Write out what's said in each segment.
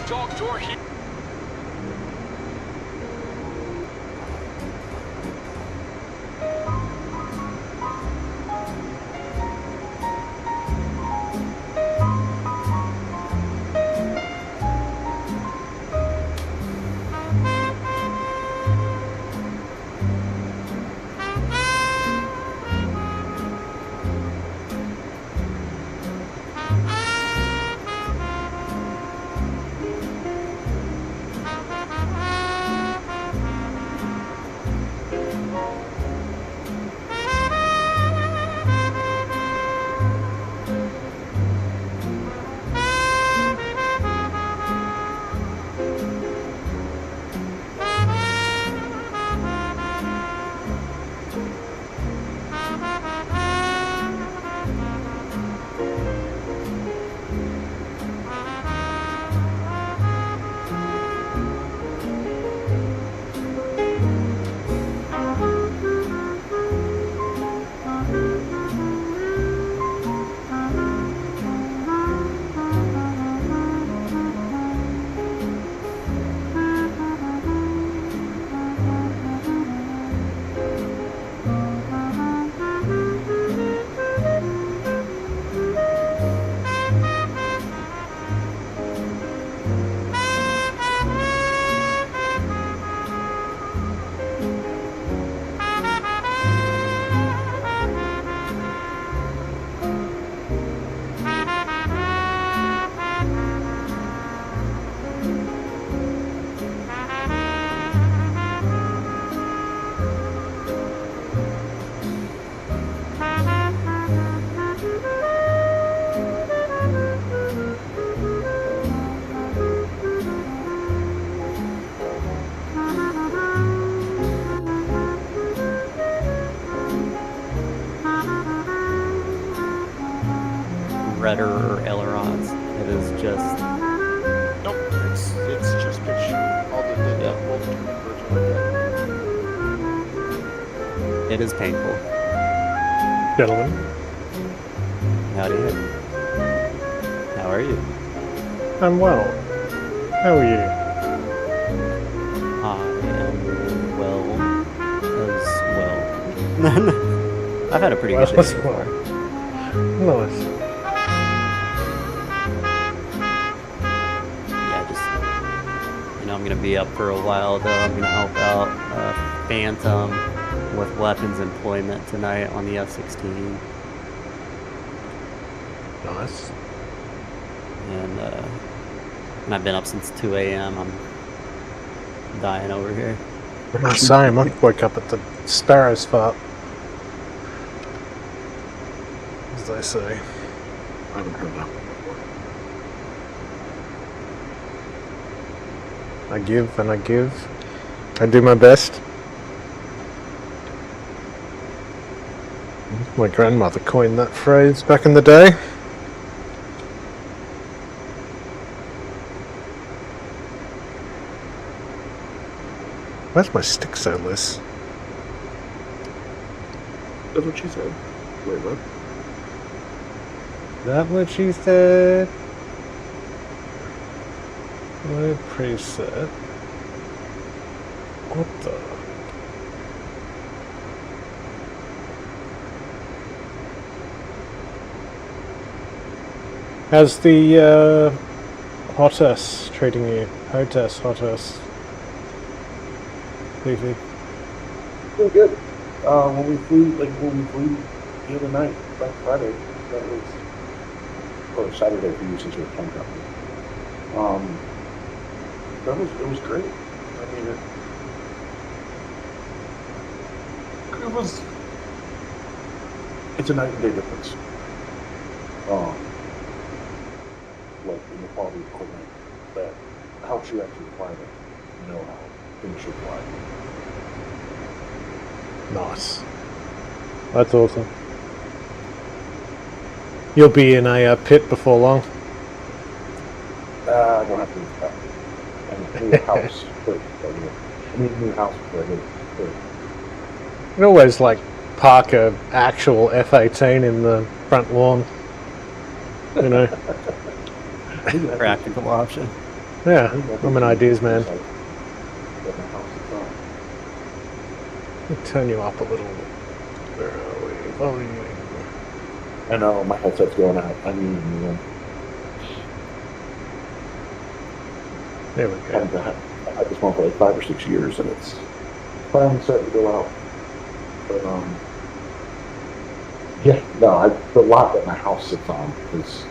dog door here. Rudder or ailerons. It is just. Nope, it's just pitch. All the both converge like that. It is painful. Gentlemen. Howdy. How are you? I'm well. How are you? I am well as well. I've had a pretty good day so far. Nice. I'm going to be up for a while, though. I'm going to help out Phantom with weapons employment tonight on the F-16. Nice. And I've been up since 2 a.m. I'm dying over here. Same. I woke up at the sparrow's fart. As they say. I haven't heard that one before. I give and I give. I do my best. My grandmother coined that phrase back in the day. Why's my stick so loose? That's what she said. Wait, what? Is that what she said? My preset. What the? How's the hotess treating you? Hotess. Leafy. Pretty good. When we flew the other night, like Friday, that was, or Saturday for you since you're a time company. It was great. I mean, it's a night and day difference. Like in the quality of equipment that helps you actually fly it, know how things should fly. Nice. That's awesome. You'll be in a pit before long. I don't have to do that. I need a house first. I need a new house before I get it. You can always park a actual F-18 in the front lawn. You know. Practical option. Yeah, I think I'm an ideas man. that my house is on. Let me turn you up a little. Where are we? Volume. I know my headset's going out. I need a new one. There we I go. haven't had this one for like 5 or 6 years, and it's finally starting to go out. But yeah, no, the lot that my house sits on is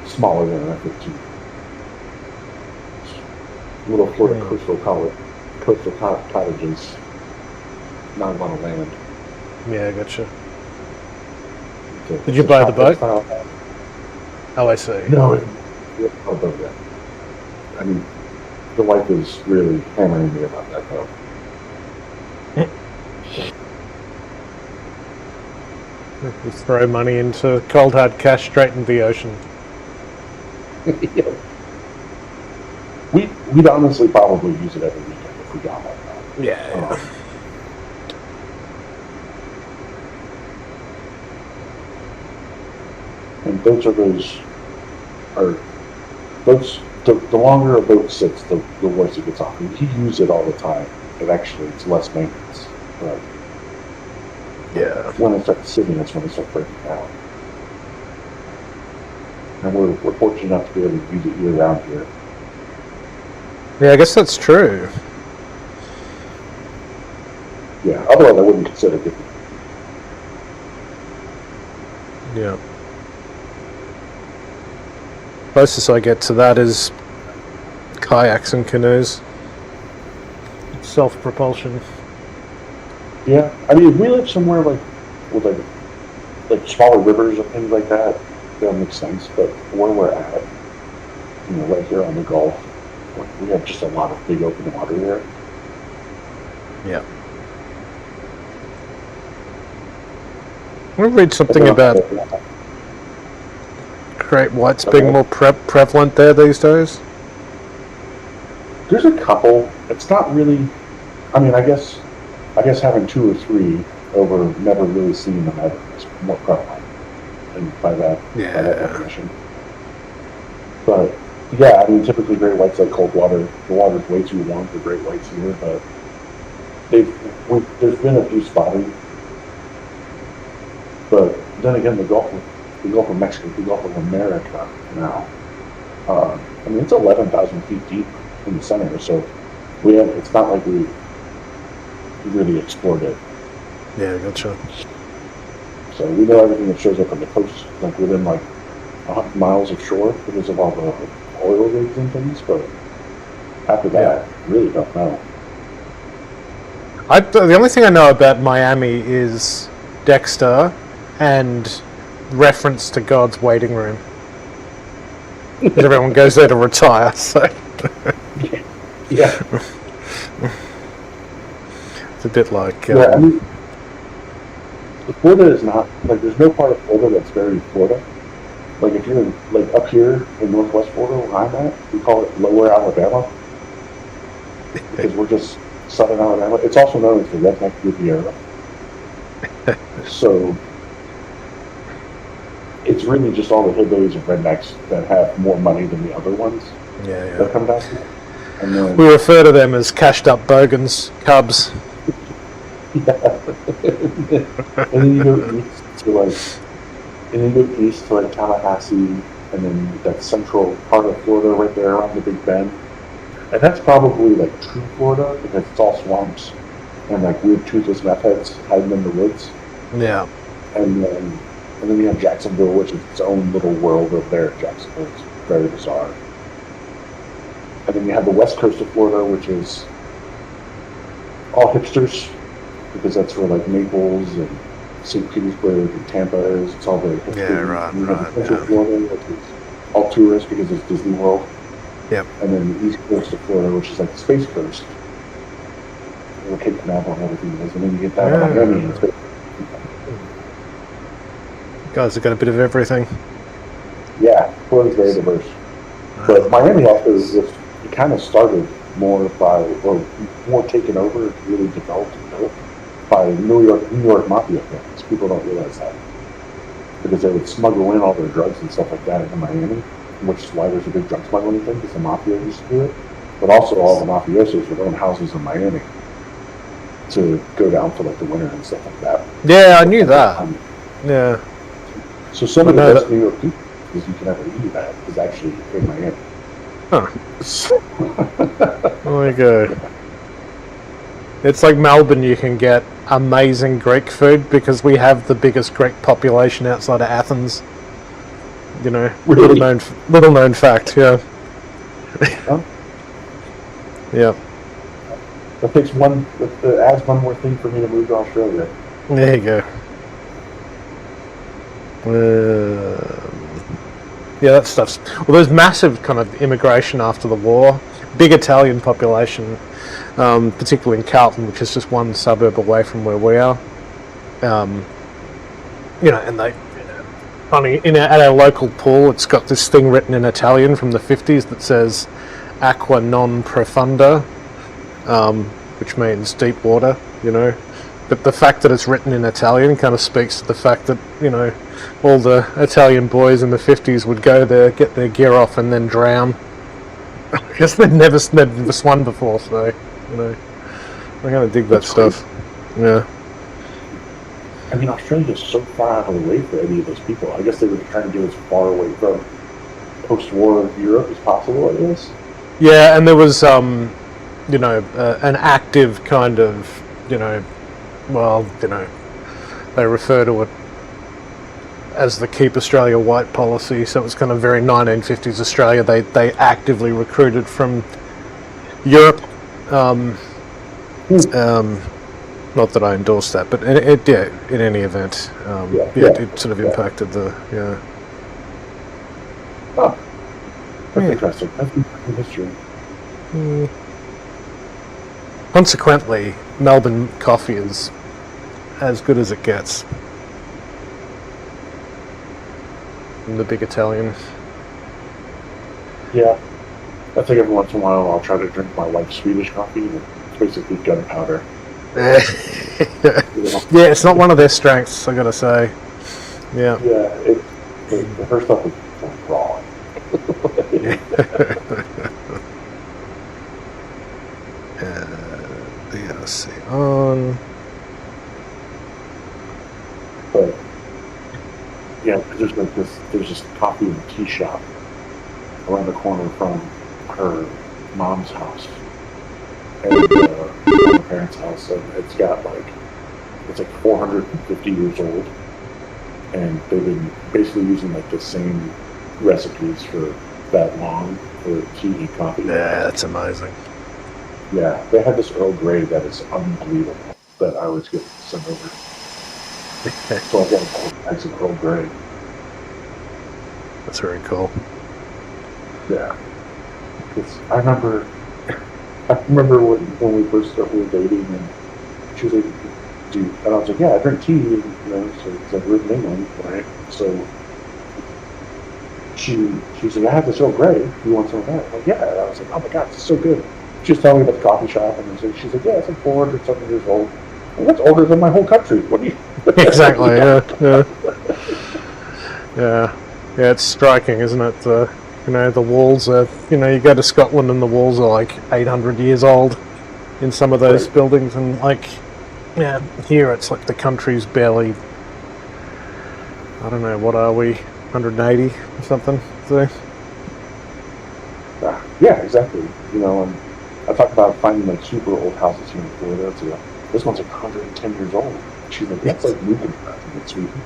smaller than an F-15. Little Florida coastal cottages, not a lot of land. Yeah, gotcha. It's Did you a buy the shotgun boat? style. Oh, I see. No, it's not a boat yet. I mean, the wife is really hammering me about that though. You throw money into cold hard cash straight into the ocean. Yeah. We'd honestly probably use it every weekend if we got like that. Yeah. And boats the longer a boat sits, the worse it gets off. And if you use it all the time, it's less maintenance. But Yeah. when it starts sitting, that's when it starts breaking down. And we're fortunate enough to be able to use it year round here. Yeah, I guess that's true. Yeah, otherwise I wouldn't consider it. Yeah. Closest I get to that is kayaks and canoes. Self-propulsion. Yeah, I mean, if we live somewhere like with like smaller rivers and things like that, that makes sense. But where we're at, right here on the Gulf, we have just a lot of big open water there. Yeah. I want to read something about great whites being more prevalent there these days. There's a couple. It's not really. I mean, I guess having 2 or 3 over never really seeing them ever is more prevalent, and by that definition. But yeah, I mean, typically great whites like cold water. The water's way too warm for great whites here, but there's been a few spotted. But then again, the Gulf of Mexico, the Gulf of America now. I mean, it's 11,000 feet deep in the center, so it's not like we really explored it. Yeah, gotcha. So we know everything that shows up on the coast, like within like 100 miles of shore, because of all the oil rigs and things. But after that, really don't know. The only thing I know about Miami is Dexter and reference to God's waiting room. Because everyone goes there to retire, so. Yeah. It's a bit like. Yeah, I mean, Florida is not, like, there's no part of Florida that's very Florida. Like, if you're, like, up here in northwest Florida, where I'm at, we call it Lower Alabama. Because we're just southern Alabama. It's also known as the Redneck Riviera. So, it's really just all the hillbillies and rednecks that have more money than the other ones that come down here. And then, we refer to them as cashed up bogans, cubs. yeah. And then you go east to like Tallahassee, and then that central part of Florida right there around the Big Bend. And that's probably like true Florida because it's all swamps and like weird toothless meth heads hiding in the woods. Yeah. And then you have Jacksonville, which is its own little world over there. Jacksonville is very bizarre. And then you have the west coast of Florida, which is all hipsters, because that's where like Naples and St. Petersburg and Tampa is. It's all very hipster. Yeah, right. Central Florida, which is all tourists because it's Disney World. Yep. And then the east coast of Florida, which is like the Space Coast, where Cape Canaveral and everything is. And then you get that Miami. And Guys have got a bit of everything. yeah, Florida's very diverse. But Miami also it kind of started more taken over, really developed and built by New York mafia families. People don't realize that because they would smuggle in all their drugs and stuff like that into Miami, which is why there's a big drug smuggling thing, because the mafia used to do it. But also all the mafiosos would own houses in Miami to go down for like the winter and stuff like that. Yeah, I knew that. Yeah. So some of the best New York people you can ever eat at is actually in Miami. Huh. Oh my god. It's like Melbourne, you can get amazing Greek food because we have the biggest Greek population outside of Athens. You know, Really? little known fact, yeah. Huh? Yeah. That adds one more thing for me to move to Australia. There you go. Yeah, that stuff's... Well, there's massive kind of immigration after the war. Big Italian population, particularly in Carlton, which is just one suburb away from where we are. You know, and they... Funny, at our local pool, it's got this thing written in Italian from the 50s that says "Aqua non profunda," which means deep water, you know. But the fact that it's written in Italian kind of speaks to the fact that, you know, all the Italian boys in the 50s would go there, get their gear off, and then drown. Because they'd never swum before, so, you know, I'm going to dig that stuff. Yeah. I mean, Australia is so far out of the way for any of those people. I guess they were trying to get as far away from post-war Europe as possible, I guess. Yeah, and there was, you know, an active kind of, you know, well, you know, they refer to it as the Keep Australia White policy, so it was kind of very 1950s Australia. They actively recruited from Europe. Not that I endorse that, but yeah, in any event, it sort of impacted the, yeah. Oh, that's interesting. That's interesting history. Consequently, Melbourne coffee is as good as it gets. And the Big Italian. Yeah. I think every once in a while I'll try to drink my wife's Swedish coffee, and it's basically gunpowder. Yeah, it's not one of their strengths, I gotta say. Yeah. Yeah, her stuff is raw. Let's see. On. But yeah, there's this coffee and tea shop around the corner from her mom's house and her parents' house, and it's like 450 years old, and they've been basically using like the same recipes for that long for tea and coffee. Yeah, that's amazing. Yeah, they had this Earl Grey that is unbelievable that I always get sent over. So I've got a couple bags of Earl Grey. That's very cool. Yeah. I remember when we first started dating, and she was like, "Dude," and I was like, "Yeah, I drink tea," and, you know, so it's like we're in England, right? So she's like, "I have this Earl Grey. You want some of that?" I'm like, "Yeah." And I was like, "Oh my god, it's so good." She was telling me about the coffee shop, and she's like, "Yeah, it's like 400-something years old. Well, that's older than my whole country. What do you?" Exactly. Yeah. It's striking, isn't it? You know, the walls are. You know, you go to Scotland and the walls are like 800 years old in some of those buildings, and like, yeah, here it's like the country's barely. I don't know, what are we? 180 or something. So. Yeah, exactly. You know, and I talk about finding like super old houses here in Florida. So this one's like 110 years old. She's like, that's like moving in Sweden.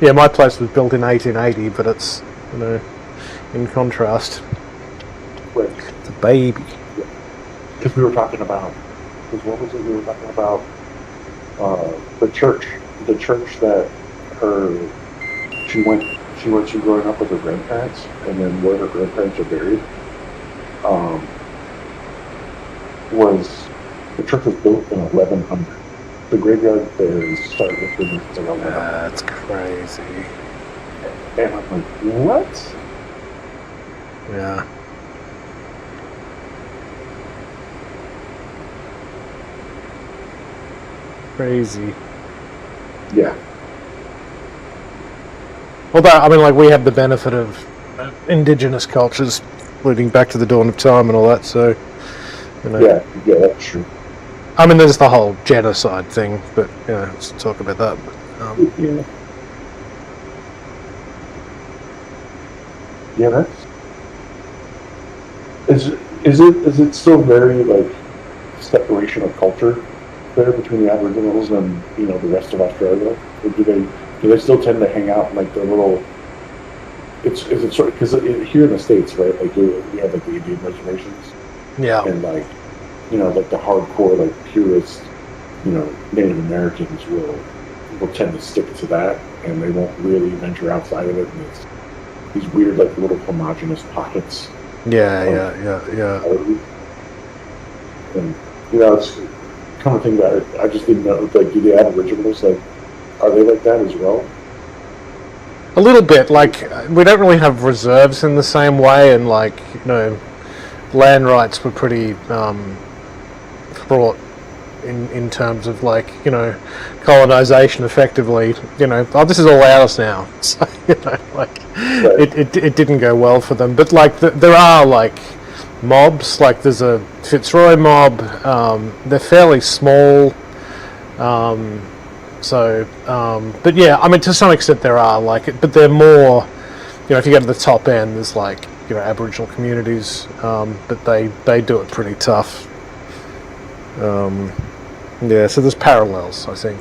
Yeah, my place was built in 1880, but it's, you know, in contrast. Right. It's a baby. Because we were talking about, what was it? We were talking about the church that she went to growing up with her grandparents, and then where her grandparents are buried. The church was built in 1100. The graveyard there is started with like 1100. That's crazy. And I'm like, what? Yeah. Crazy. Yeah. Although, I mean, like, we have the benefit of indigenous cultures leading back to the dawn of time and all that. So, Yeah, that's true. I mean, there's the whole genocide thing, but let's talk about that. Yeah. Yeah, that's. Is it still very like separation of culture there between the Aboriginals and the rest of Australia? Or do they still tend to hang out in like their little? Is it sort of because here in the States, right? Like we have like the Indian reservations, Yeah, and like like the hardcore like purist Native Americans will tend to stick to that, and they won't really venture outside of it. And it's these weird like little homogenous pockets. yeah. And it's come to think about it, I just didn't know. Like, do the Aboriginals are they like that as well? A little bit. Like, we don't really have reserves in the same way, and like land rights were pretty fraught in terms of like colonization. Effectively, this is all ours now. So like Right. it didn't go well for them. But like there are like mobs. Like there's a Fitzroy mob. They're fairly small. But yeah, I mean, to some extent there are but they're more, if you go to the top end, there's like, Aboriginal communities, but they do it pretty tough. Yeah, so there's parallels, I think.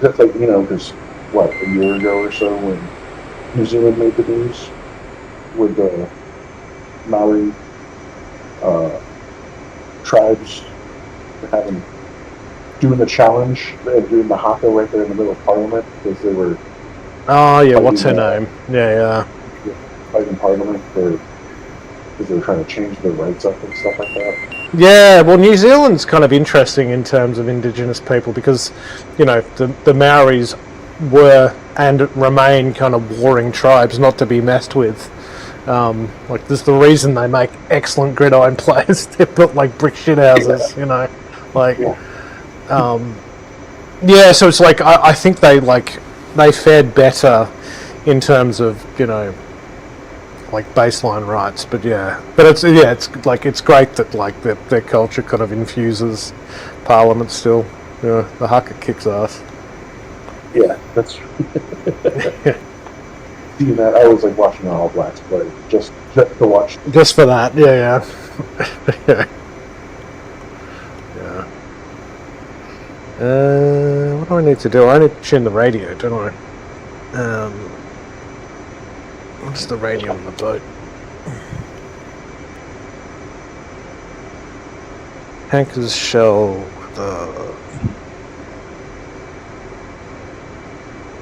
That's like because a year ago or so when New Zealand made the news with the Maori tribes doing the challenge and doing the haka right there in the middle of Parliament because they were. Oh yeah, what's her name? Yeah. Fighting Parliament because they were trying to change their rights up and stuff like that. Yeah, well, New Zealand's kind of interesting in terms of Indigenous people because, the Maoris were and remain kind of warring tribes, not to be messed with. Like, there's the reason they make excellent gridiron players. They're built like brick shit houses, like. Yeah. So it's like I think they fared better in terms of like baseline rights, but it's great that like their culture kind of infuses Parliament still. The haka kicks ass. Yeah, that's. Seeing that, I was like watching the All Blacks play just to watch. Just for that, yeah. Yeah. What do I need to do? I need to tune the radio, don't I? What's the radio on the boat? Hanker's shell with a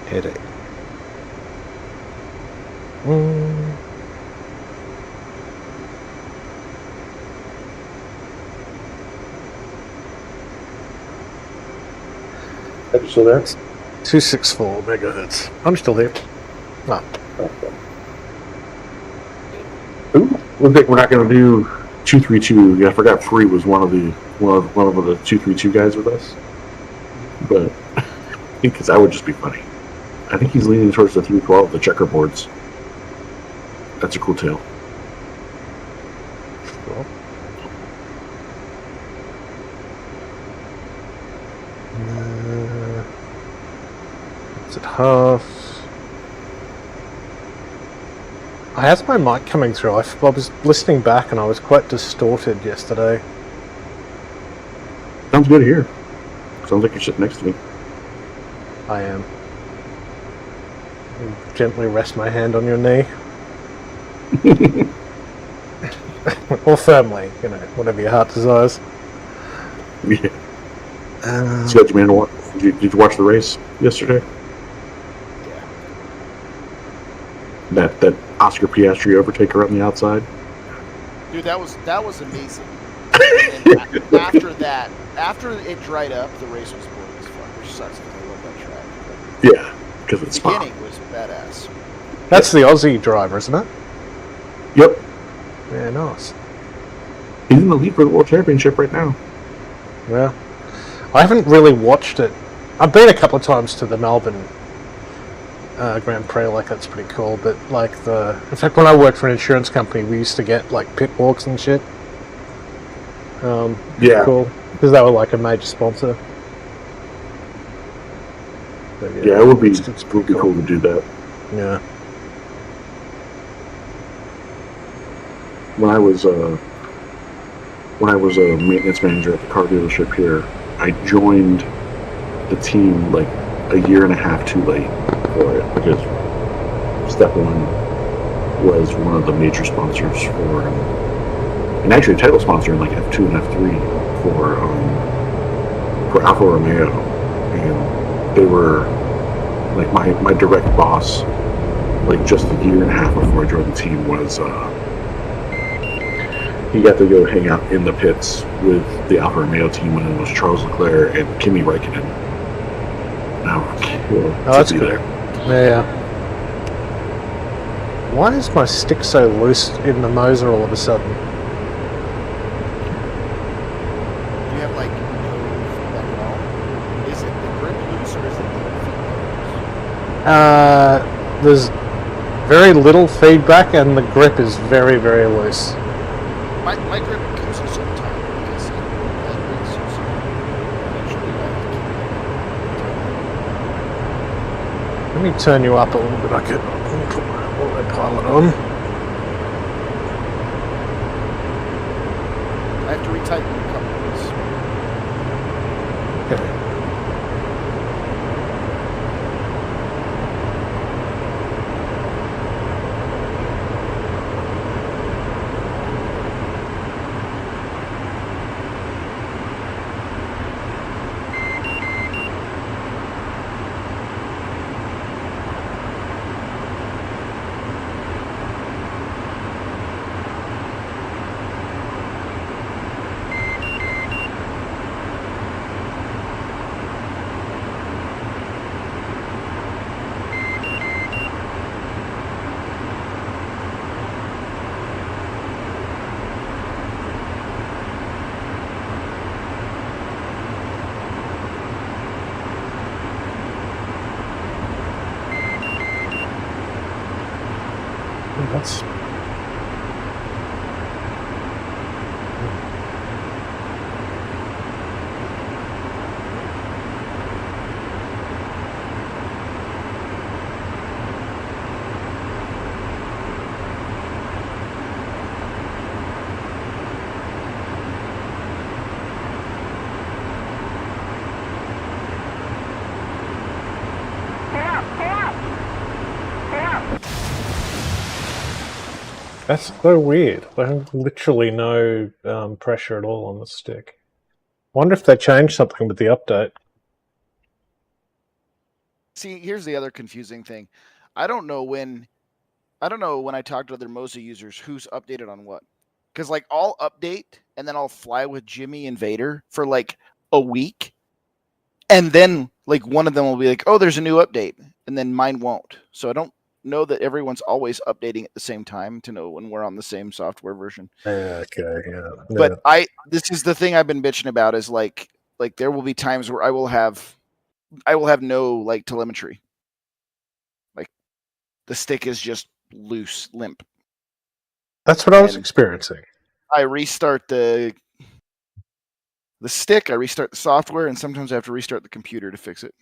headache. Are you still there? 264 megahertz. I'm still here. No. Okay. Ooh, looks like we're not going to do 232. Yeah, I forgot Free was one of the 232 guys with us, but because that would just be funny. I think he's leaning towards the 312, the checkerboards. That's a cool tale. Cool. It's at half. I had my mic coming through. I was listening back and I was quite distorted yesterday. Sounds good here. Sounds like you're sitting next to me. I am. I'll gently rest my hand on your knee. Or firmly, whatever your heart desires. Yeah. So, did you watch the race yesterday? Yeah. That Oscar Piastri overtaker on the outside. Dude, that was amazing. And after it dried up, the race was boring as fuck, which sucks because I love that track. Yeah, because it's The beginning was badass. That's the Aussie driver, isn't it? Yep. Yeah, nice. He's in the lead for the World Championship right now. Yeah. I haven't really watched it. I've been a couple of times to the Melbourne Grand Prix, like that's pretty cool. But like in fact, when I worked for an insurance company, we used to get like pit walks and shit. Yeah. Cool, because they were like a major sponsor. But, Yeah, it would be, it's it would be cool to do that. Yeah. When I was a maintenance manager at the car dealership here, I joined the team like a year and a half too late for it, because Step One was one of the major sponsors for, and actually a title sponsor in like F2 and F3 for Alfa Romeo, and they were like my direct boss. Like just a year and a half before I joined the team was he got to go hang out in the pits with the Alfa Romeo team when it was Charles Leclerc and Kimi Räikkönen. Now, that's good. There. Yeah. Why is my stick so loose in the Moser all of a sudden? You have like no feedback at all. Is it the grip loose or is it the feedback loose? There's very little feedback and the grip is very, very loose. My grip comes loose all the time because it vibrates so eventually I have to keep Let me turn you up a little bit. I can put my autopilot on. I have to retighten the couplings. Okay. That's That's so weird. There's literally no pressure at all on the stick. Wonder if they changed something with the update. See, here's the other confusing thing. I don't know when I talk to other Moza users who's updated on what. Because like I'll update and then I'll fly with Jimmy and Vader for like a week. And then like one of them will be like, oh, there's a new update. And then mine won't. So I don't know that everyone's always updating at the same time to know when we're on the same software version. Okay, yeah. But this is the thing I've been bitching about is like there will be times where I will have no like telemetry. Like the stick is just loose, limp. That's what I was experiencing. I restart the stick, I restart the software, and sometimes I have to restart the computer to fix it.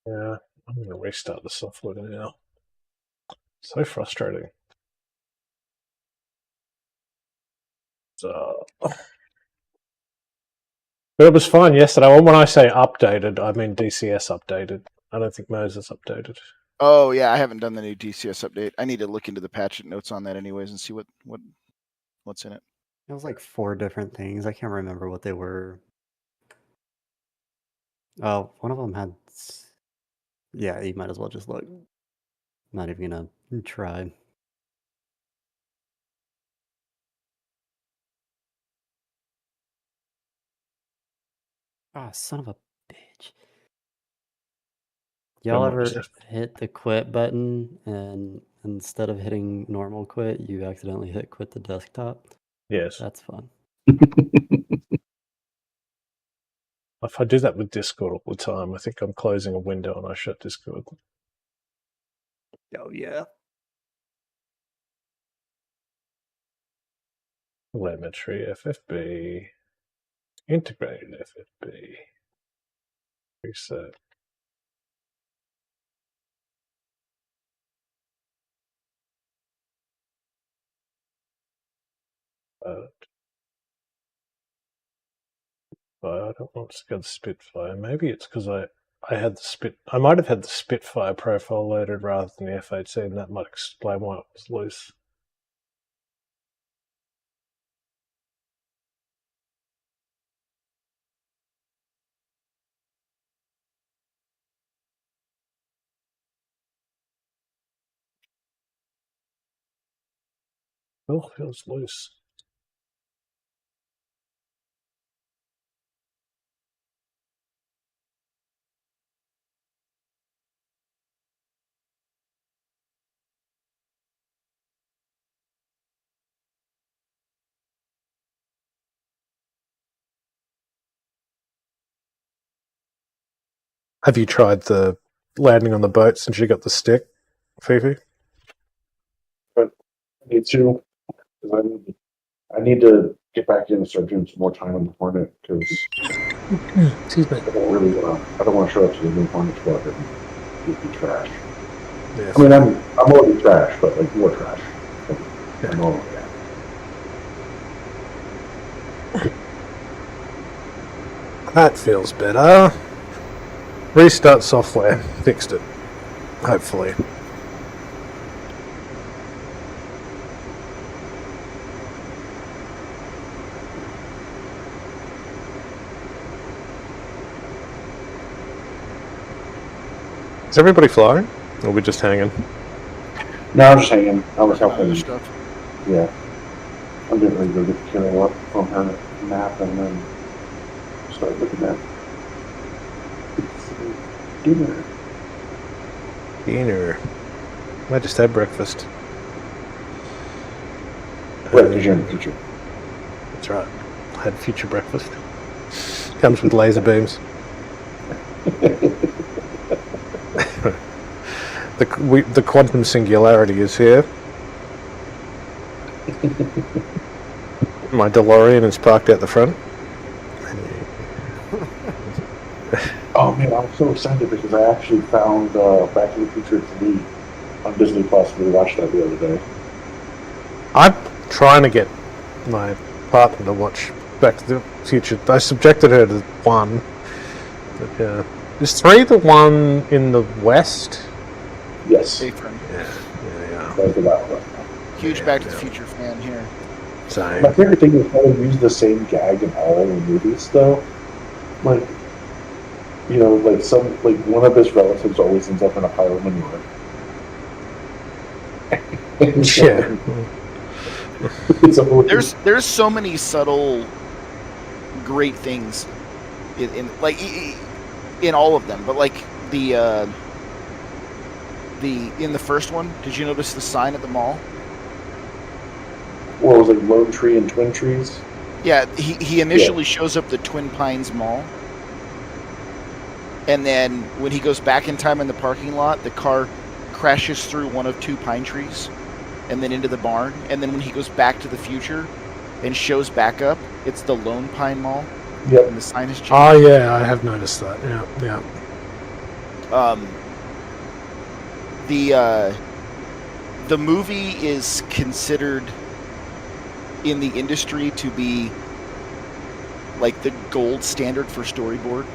Yeah, I'm going to restart the software now. So frustrating. So, but it was fine yesterday. When I say updated, I mean DCS updated. I don't think Moses updated. Oh yeah, I haven't done the new DCS update. I need to look into the patch notes on that anyways and see what's in it. It was like 4 different things. I can't remember what they were. Oh, one of them had. Yeah, you might as well just look. Not even gonna try. Ah, son of a bitch. Y'all ever hit the quit button and instead of hitting normal quit, you accidentally hit quit the desktop? Yes. That's fun. If I do that with Discord all the time, I think I'm closing a window and I shut Discord. Oh yeah. Telemetry, FFB, integrated FFB, reset. I don't want to go to Spitfire. Maybe it's because I had I might have had the Spitfire profile loaded rather than the F-18. That might explain why it was loose. Oh, feels loose. Have you tried the landing on the boat since you got the stick, Fifi? But I need to, because I need to get back in and start doing some more time on the Hornet because Excuse me. I don't want to show up to the new Hornet squad and be trash. Yes. I mean, I'm already trash, but like more trash. Yeah. I normally am. That feels better. Restart software. Fixed it. Hopefully. Is everybody flying? Or are we just hanging? No, I'm just hanging. I was helping. Other stuff. Yeah. I'm getting ready to go get Carol up from her nap and then start looking at dinner. Dinner. I just had breakfast. Right, because you're in the future. That's right. I had future breakfast. Comes with laser beams. The quantum singularity is here. My DeLorean is parked out the front. Oh man, I'm so excited because I actually found Back to the Future 3 on Disney Plus. We watched that the other day. I'm trying to get my partner to watch Back to the Future. I subjected her to 1. But yeah. Is 3 the one in the West? Yes. Safer. Yeah. That's the last one. Huge Back to the Future fan here. Same. My favorite thing is how they use the same gag in all the movies, though. Like, you know, like one of his relatives always ends up in a pile of manure. Yeah. There's so many subtle, great things in all of them, but like in the first one, did you notice the sign at the mall? What was it, Lone Tree and Twin Trees? Yeah, he initially shows up at the Twin Pines Mall, and then when he goes back in time in the parking lot, the car crashes through one of 2 pine trees and then into the barn, and then when he goes back to the future and shows back up, it's the Lone Pine Mall. Yep. And the sign has changed. Oh yeah, I have noticed that. Yeah. The movie is considered in the industry to be like the gold standard for storyboard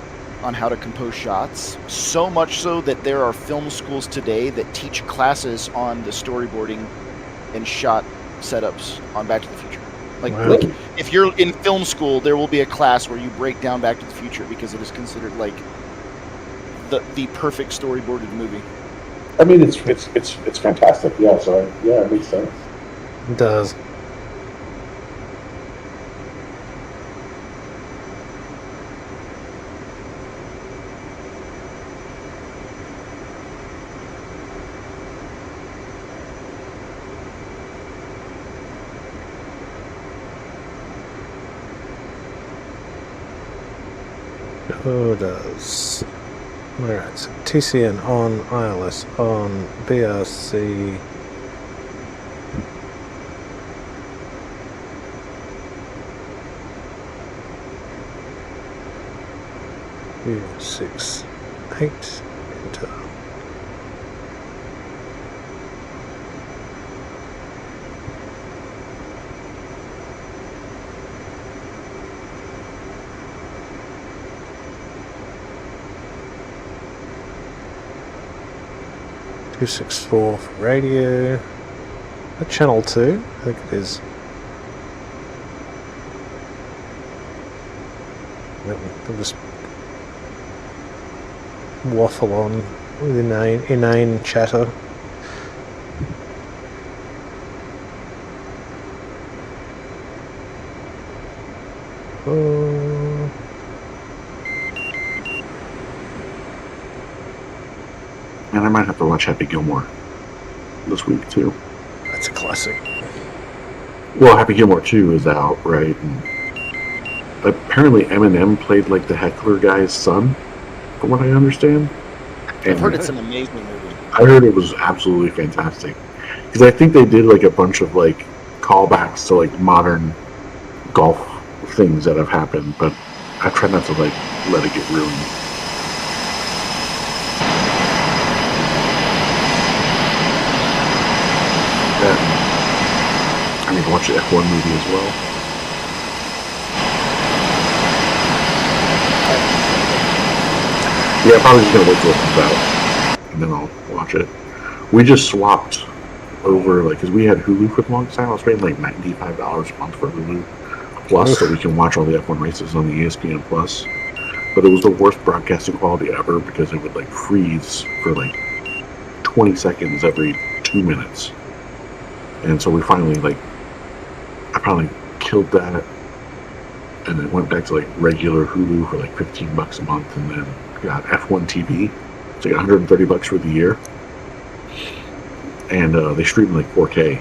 on how to compose shots. So much so that there are film schools today that teach classes on the storyboarding and shot setups on Back to the Future. Like if you're in film school, there will be a class where you break down Back to the Future because it is considered like the perfect storyboarded movie. I mean, it's fantastic. Yeah, so it makes sense. It does. Oh, it does. Alright, so TCN on, ILS on, BRC. U6, 8, enter. .264 for radio. Channel 2, I think it is. I'll just waffle on with inane chatter. And I might have to watch Happy Gilmore this week too. That's a classic. Well, Happy Gilmore 2 is out, right? And apparently Eminem played like the heckler guy's son, from what I understand. I've heard it's an amazing movie. I heard it was absolutely fantastic. Because I think they did like a bunch of like callbacks to like modern golf things that have happened, but I try not to like let it get ruined. I need to watch the F1 movie as well. Yeah, I'm probably just gonna wait till it comes out, and then I'll watch it. We just swapped over, like, because we had Hulu for the longest time. I was paying like $95 a month for Hulu Plus, so we can watch all the F1 races on the ESPN Plus. But it was the worst broadcasting quality ever because it would like freeze for like 20 seconds every 2 minutes. And so we finally I finally killed that, and then went back to like regular Hulu for like $15 a month, and then got F1 TV. It's like $130 for the year, and they stream like 4K,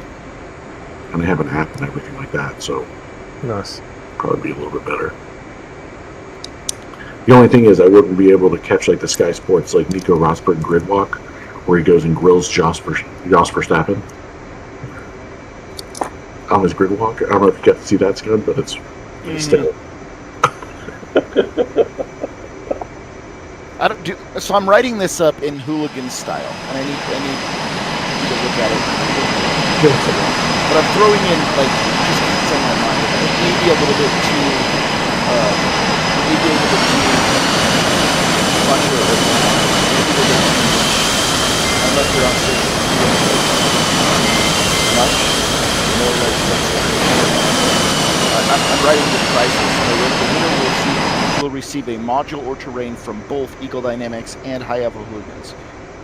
and they have an app and everything like that. So Nice. probably be a little bit better. The only thing is, I wouldn't be able to catch like the Sky Sports like Nico Rosberg grid walk, where he goes and grills Jos Verstappen on his grid walk. I don't know if you got to see that, Scud, but it's still. So I'm writing this up in hooligan style, and I need you to look at it. But I'm throwing in like just things on my mind. Maybe a little bit too, funny or maybe a little bit unless you're on stage. Much. I'm writing the prices. The winner will receive a module or terrain from both Eagle Dynamics and High Evo Hooligans.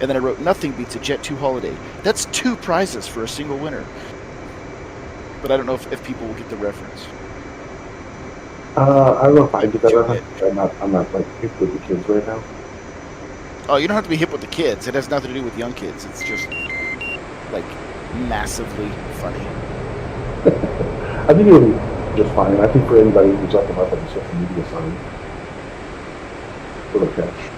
And then I wrote, nothing beats a Jet 2 holiday. That's 2 prizes for a single winner. But I don't know if people will get the reference. I don't know if I get that reference. I'm not like hip with the kids right now. Oh, you don't have to be hip with the kids. It has nothing to do with young kids. It's just like massively funny. I think it'll be just fine. I think for anybody who's up and up on the social media side, it'll catch.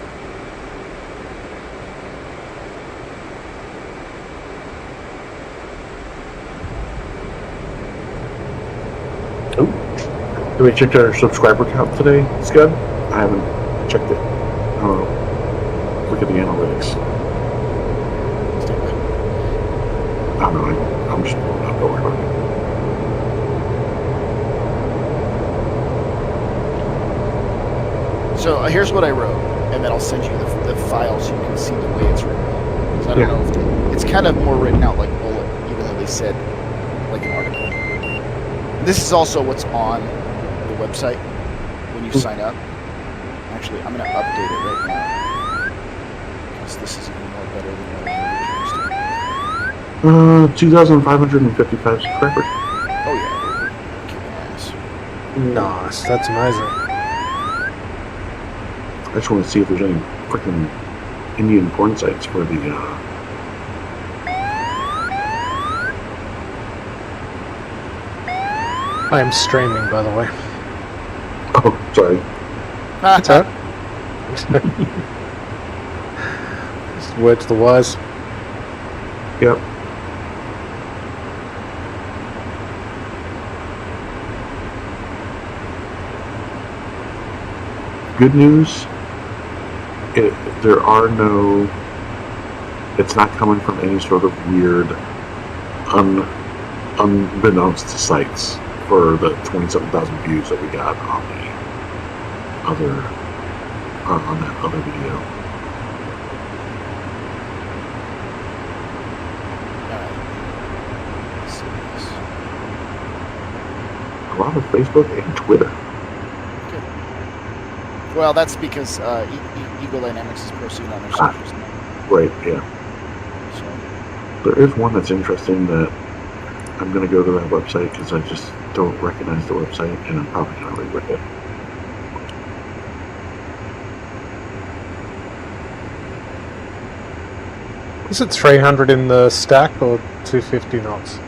Oh, did we check our subscriber count today, Scud? I haven't checked it. I don't know. Look at the analytics. I don't know. I'm just not going about it. So here's what I wrote, and then I'll send you the file so you can see the way it's written. Because I don't know if it's kind of more written out like bullet, even though they said like an article. This is also what's on the website when you sign up. Actually, I'm going to update it right now because this is even more better than what I originally did. 2,555 subscribers. Oh yeah, we're kicking ass. Nice, that's amazing. I just want to see if there's any freaking Indian porn sites for the. I am streaming, by the way. Oh, sorry. That's all right. word to the wise. Yep. Good news. There are no. It's not coming from any sort of weird, unbeknownst to sites for the 27,000 views that we got on the other on that other video. Let's see this. A lot of Facebook and Twitter. Good. Well, that's because Eagle Dynamics is proceeding on their searches now. Right. Yeah. So, There is one that's interesting that I'm going to go to that website because I just don't recognize the website, and I'm probably going to read it. Is it 300 in the stack or 250 knots?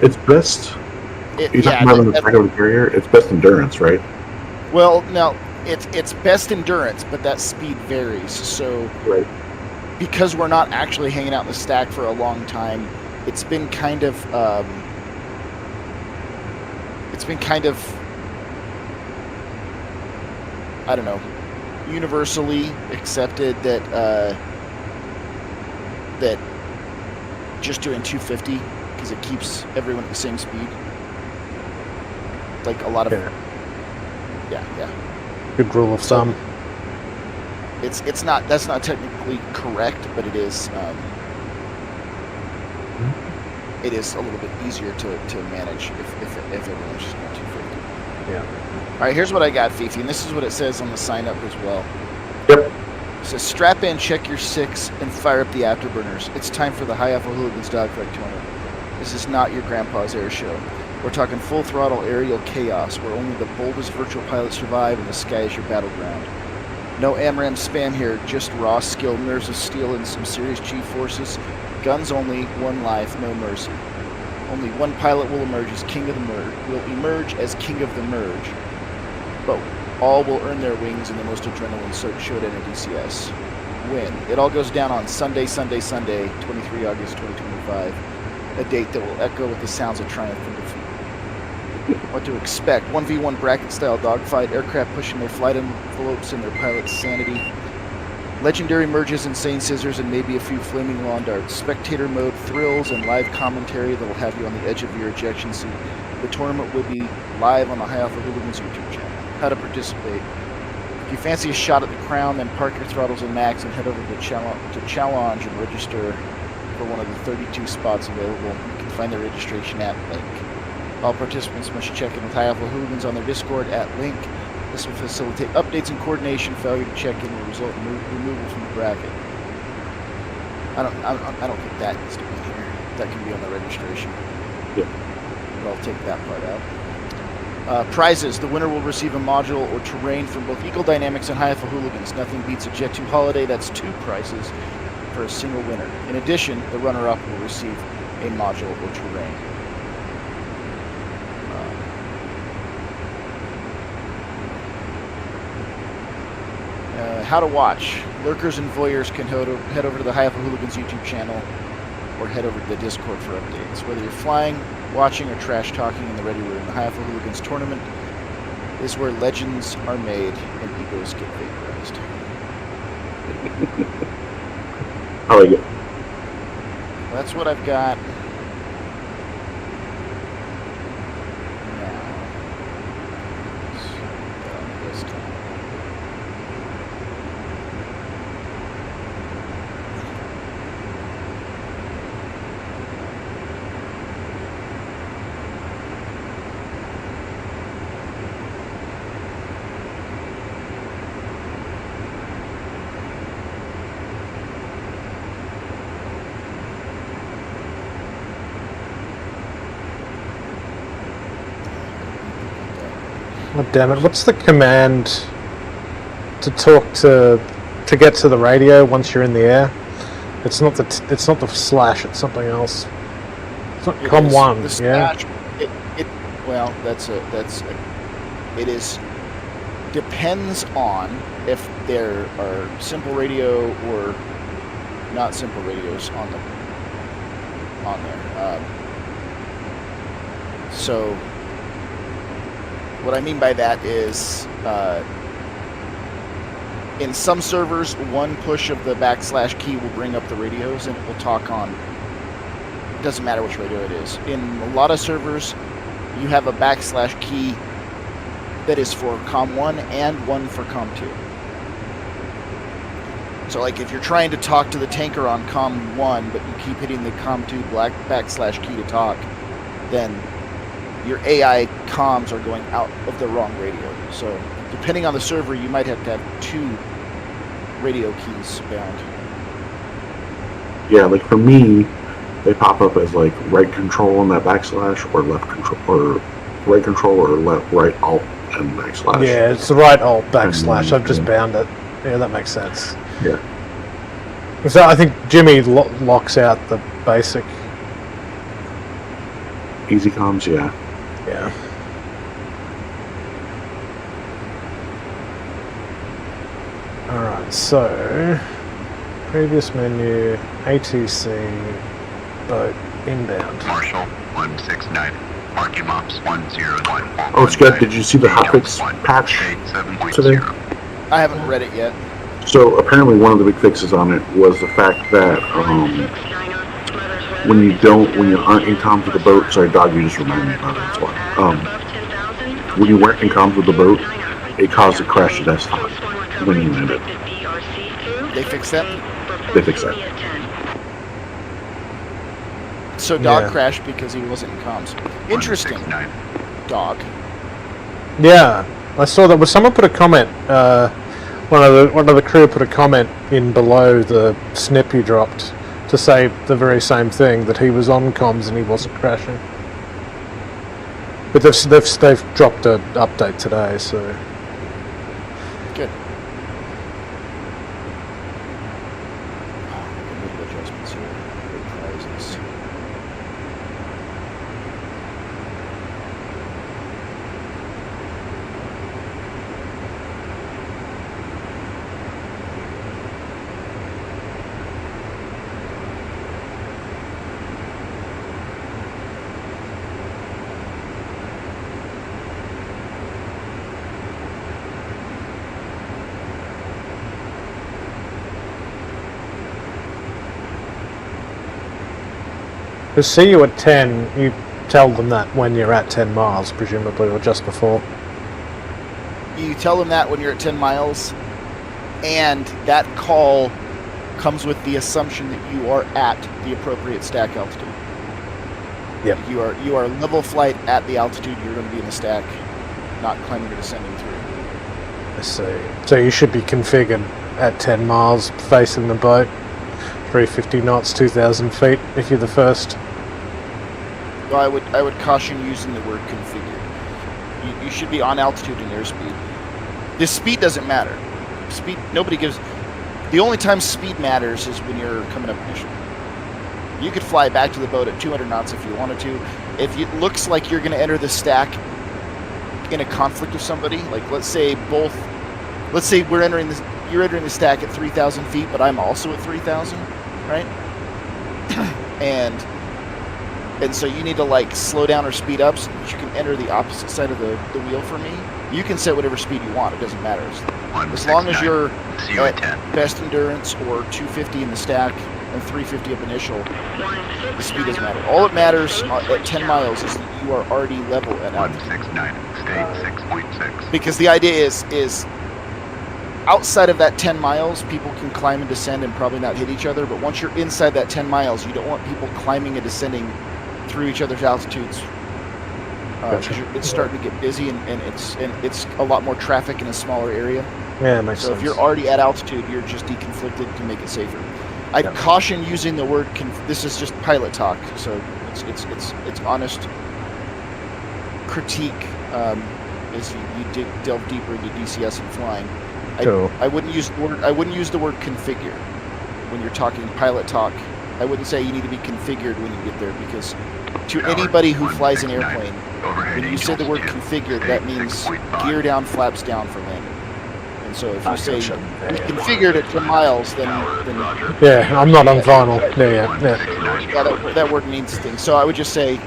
It's best. You're yeah, talking about in the back of the carrier. It's best endurance, right? well, now it's best endurance, but that speed varies. So, Right. because we're not actually hanging out in the stack for a long time, it's been kind of I don't know, universally accepted that that just doing 250 because it keeps everyone at the same speed. Like a lot of yeah. Good rule of thumb. It's not, that's not technically correct, but it is a little bit easier to manage if everyone's just going 250. Yeah. All right, here's what I got, Fifi, and this is what it says on the sign up as well. Yep. It says, strap in, check your 6, and fire up the afterburners. It's time for the High Alpha Hooligans Dogfight Tournament. This is not your grandpa's air show. We're talking full throttle aerial chaos where only the boldest virtual pilots survive and the sky is your battleground. No AMRAM spam here, just raw skill, nerves of steel, and some serious G-forces. Guns only, one life, no mercy. Only one pilot will emerge as king of the merge. Will emerge as king of the merge, but all will earn their wings in the most adrenaline-soaked showdown in DCS. Win. It all goes down on Sunday, 23 August 2025, a date that will echo with the sounds of triumph and defeat. What to expect: 1v1 bracket-style dogfight, aircraft pushing their flight envelopes and their pilot's sanity. Legendary merges, insane scissors, and maybe a few flaming lawn darts. Spectator mode, thrills, and live commentary that will have you on the edge of your ejection seat. The tournament will be live on the High Alpha Hooligans YouTube channel. How to participate: if you fancy a shot at the crown, then park your throttles and max and head over to Challenge and register for one of the 32 spots available. You can find the registration at link. All participants must check in with High Alpha Hooligans on their Discord at link. This will facilitate updates and coordination. Failure to check in will result in removal from the bracket. I don't think that needs to be here. That can be on the registration. Yeah. But I'll take that part out. Prizes. The winner will receive a module or terrain from both Eagle Dynamics and High Alpha Hooligans. Nothing beats a Jet 2 holiday. That's 2 prizes for a single winner. In addition, the runner-up will receive a module or terrain. How to watch. Lurkers and voyeurs can head over to the High Alpha Hooligans YouTube channel or head over to the Discord for updates. Whether you're flying, watching, or trash talking in the ready room, the High Alpha Hooligans tournament is where legends are made and egos get vaporized. I like it. That's what I've got. Now, let's put on this time. Oh, damn it. What's the command to talk to get to the radio once you're in the air? It's not the slash, it's something else. It's not COM1, yeah? Well, it is, depends on if there are simple radio or not simple radios on there. So what I mean by that is in some servers, one push of the / key will bring up the radios and it will talk on. It doesn't matter which radio it is. In a lot of servers, you have a / key that is for COM 1 and one for COM 2. So like if you're trying to talk to the tanker on COM 1, but you keep hitting the COM 2 / key to talk, then your AI comms are going out of the wrong radio. So depending on the server, you might have to have 2 radio keys bound. Yeah, like for me, they pop up as like right control on that / or left control, or right control or right alt and /. Yeah, it's the right alt / I've just bound it. Yeah, that makes sense. Yeah. So I think Jimmy locks out the basic. Easy comms, yeah. Yeah. Alright, so previous menu, ATC, boat, inbound. Marshall 169. Parking maps 101. Oh, it's good. Did you see the hotfix patch today? I haven't read it yet. So apparently one of the big fixes on it was the fact that when you aren't in comms with the boat, sorry dog, you just reminded me about it, that's why. When you weren't in comms with the boat, it caused a crash to desktop when you landed. They fixed that? They fixed that. So dog crashed because he wasn't in comms. Interesting. Dog. Yeah, I saw that. Someone put a comment. One of the crew put a comment in below the snip you dropped to say the very same thing, that he was on comms and he wasn't crashing. But they've dropped an update today, so Good. to see you at 10, you tell them that when you're at 10 miles, presumably, or just before. You tell them that when you're at 10 miles, and that call comes with the assumption that you are at the appropriate stack altitude. Yep. You are level flight at the altitude you're going to be in the stack, not climbing or descending through. I see. So you should be configured at 10 miles, facing the boat, 350 knots, 2,000 feet, if you're the first. Well, I would caution using the word configured. You should be on altitude and airspeed. The speed doesn't matter. Speed, nobody gives. The only time speed matters is when you're coming up initially. You could fly back to the boat at 200 knots if you wanted to. If it looks like you're going to enter the stack in a conflict with somebody, like let's say you're entering the stack at 3,000 feet, but I'm also at 3,000, right? and so you need to like slow down or speed up so that you can enter the opposite side of the wheel for me. You can set whatever speed you want. It doesn't matter. As long as you're at best endurance or 250 in the stack and 350 up initial, the speed doesn't matter. All that matters at 10 miles is that you are already level at altitude. 169, state 6.6. Because the idea is outside of that 10 miles, people can climb and descend and probably not hit each other. But once you're inside that 10 miles, you don't want people climbing and descending through each other's altitudes. Gotcha. It's starting to get busy and it's a lot more traffic in a smaller area. Yeah, it makes So sense. if you're already at altitude, you're just deconflicted to make it safer. I'd caution using the word. This is just pilot talk, so it's honest critique as you delve deeper into DCS and flying. I wouldn't use the word configure when you're talking pilot talk. I wouldn't say you need to be configured when you get there, because to anybody who flies an airplane, when you say the word configured, that means gear down, flaps down for landing. And so if you say you configured it to miles, then Yeah, I'm not on vinyl. Yeah. that word means things. So I would just say,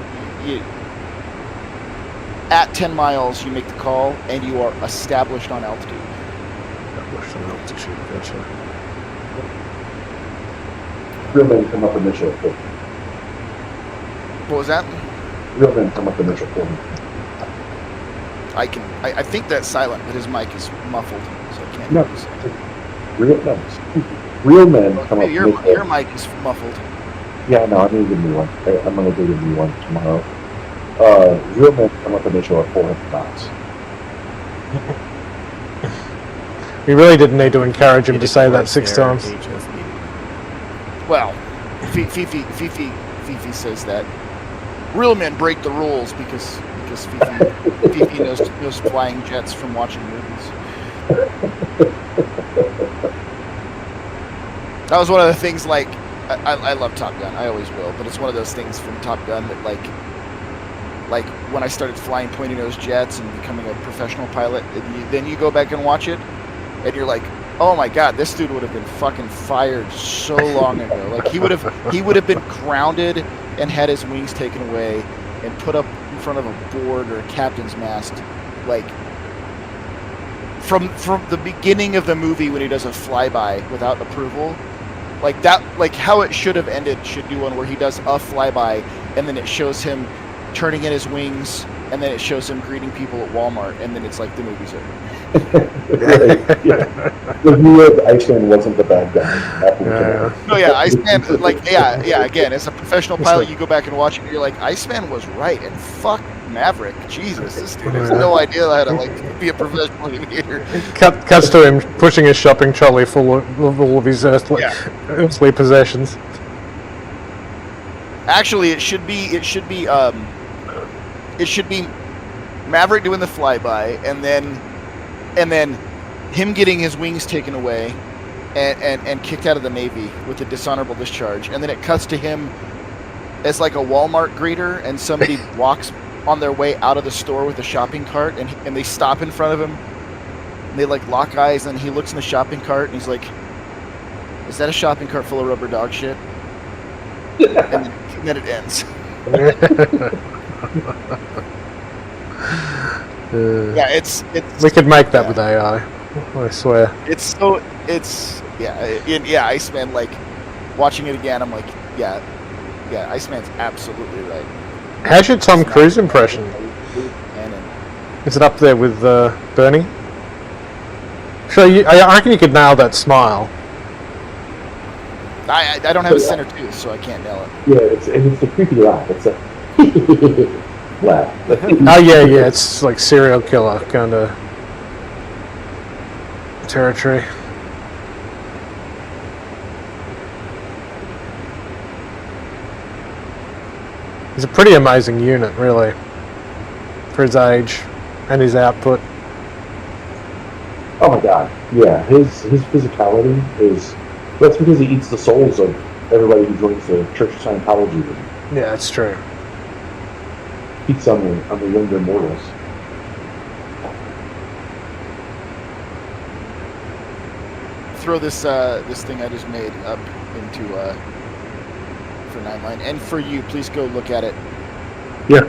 at 10 miles, you make the call, and you are established on altitude. Gotcha. Real men come up initial. What was that? Real men come up initial for me. I think that's silent, but his mic is muffled, so I can't. No, use it. real men come up Your initial. mic is muffled. Yeah, no, I need to give me one. I'm gonna go give me one tomorrow. Real men come up initial at 400 knots. We really didn't need to encourage him to say that 6 times. Well, Fifi says that real men break the rules because Fifi knows flying jets from watching movies. That was one of the things. Like, I love Top Gun. I always will, but it's one of those things from Top Gun that like when I started flying pointy nose jets and becoming a professional pilot, then you go back and watch it, and you're like, oh my god, this dude would have been fucking fired so long ago. Like he would have been grounded and had his wings taken away and put up in front of a board or a captain's mast, like from the beginning of the movie when he does a flyby without approval. Like that, like how it should have ended should do one where he does a flyby and then it shows him turning in his wings and then it shows him greeting people at Walmart and then it's like the movie's over. Right, yeah. The view of Iceland wasn't the bad guy. Oh yeah, Iceman, like yeah. Again, as a professional pilot, you go back and watch it, and you're like, Iceman was right, and fuck Maverick. Jesus, this dude has no idea how to like be a professional aviator. Cuts to him pushing his shopping trolley full of all of his earthly possessions. Actually, it should be Maverick doing the flyby, and then him getting his wings taken away and kicked out of the Navy with a dishonorable discharge, and then it cuts to him as like a Walmart greeter, and somebody walks on their way out of the store with a shopping cart, and they stop in front of him, and they like lock eyes, and he looks in the shopping cart, and he's like, is that a shopping cart full of rubber dog shit? And then it ends. Yeah, it's we could make that with AI, I swear. Iceman, like watching it again, I'm like, yeah, Iceman's absolutely right. How's your Tom Cruise impression? Is it up there with Bernie? Sure, I reckon you could nail that smile. I don't have a center tooth, so I can't nail it. Yeah, it's a creepy laugh. It's a laugh. Oh yeah, it's like serial killer kind of territory. He's a pretty amazing unit, really, for his age and his output. Oh my god, yeah, his physicality is. That's because he eats the souls of everybody who joins the Church of Scientology. Yeah, that's true. Eats on the younger mortals. Throw this thing I just made up into for 9line, and for you, please go look at it. Yeah.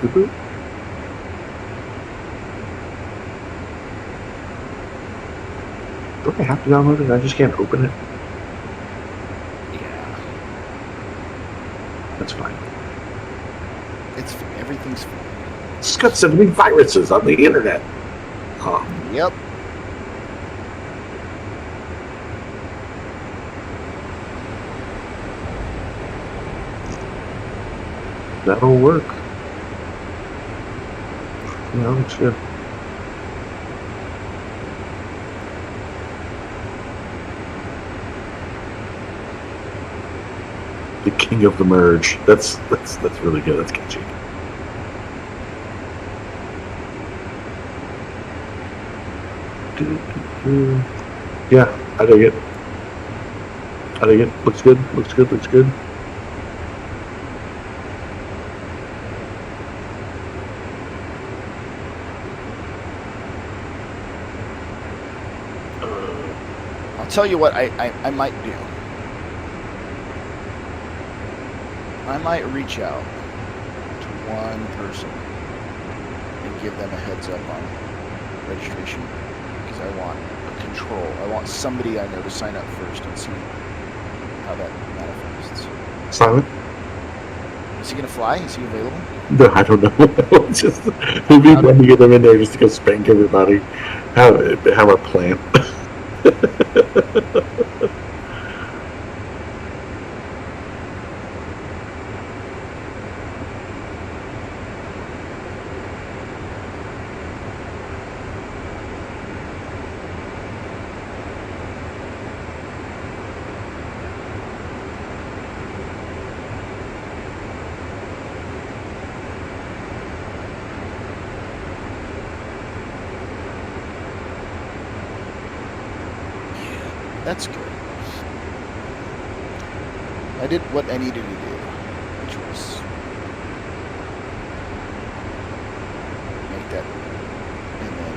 Mm-hmm. Do I have to download it? I just can't open it. Yeah, That's fine. everything's fine. It's got so many viruses on the internet. Huh. Yep. That'll work. Yeah, looks good. The king of the merge. That's really good. That's catchy. Yeah, I dig it. Looks good. Looks good. I'll tell you what I might do. I might reach out to one person and give them a heads up on registration because I want a control. I want somebody I know to sign up first and see how that manifests. Silent? Is he gonna fly? Is he available? No, I don't know. Just it'd be fun to get them in there just to go spank everybody. Have a plan. That's good. I did what I needed to do, which was make that and then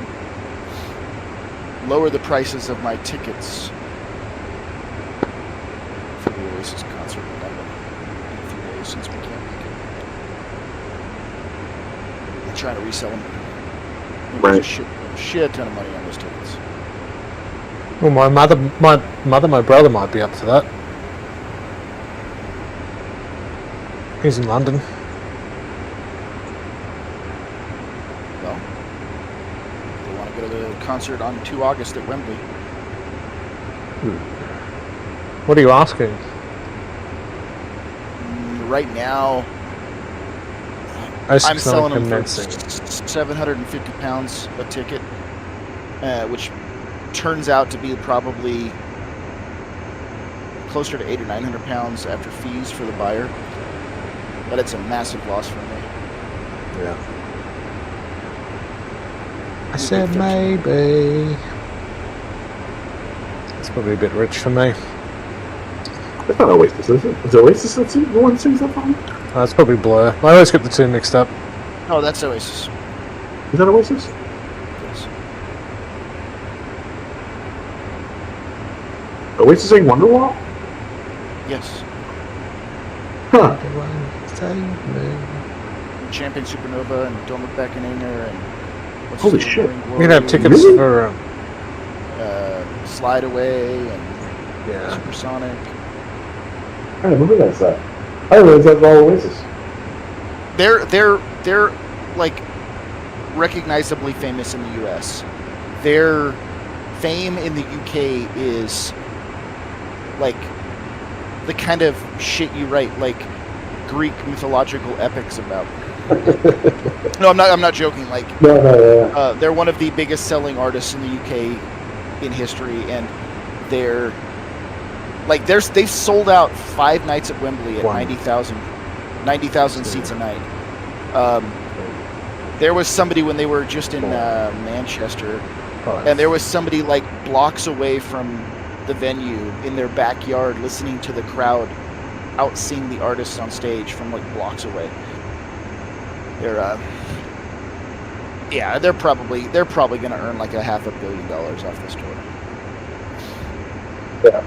lower the prices of my tickets for the Oasis concert in London in a few days since we can't make it. I'm trying to resell them. There's a shit ton of money on those tickets. Well, my brother might be up for that. He's in London. Well, they want to go to the concert on 2 August at Wembley. What are you asking? Right now, I'm selling them for £750 a ticket, which turns out to be probably closer to £800 or £900 after fees for the buyer. But it's a massive loss for me. Yeah. I said maybe. It's probably a bit rich for me. It's not Oasis, is it? Is it Oasis that's the one sings that song? It's probably Blur. I always get the two mixed up. Oh, that's Oasis. Is that Oasis? Yes. Oasis saying Wonderwall? Yes. Huh. Champagne Supernova and Don't Look Back in Anger and what's Holy the shit. Roaring You can have Glory, tickets Really? for. Slide Away and Yeah. Supersonic. I remember that set. I realized that's all Oasis. They're like recognizably famous in the US. Their fame in the UK is like the kind of shit you write like Greek mythological epics about. No, I'm not joking. Like No. they're one of the biggest selling artists in the UK in history, and they've sold out 5 nights at Wembley at Wow. 90,000 seats a night. There was somebody when they were just in Manchester, and there was somebody like blocks away from the venue in their backyard listening to the crowd out seeing the artists on stage from like blocks away. They're probably going to earn like $500 million off this tour. Yeah.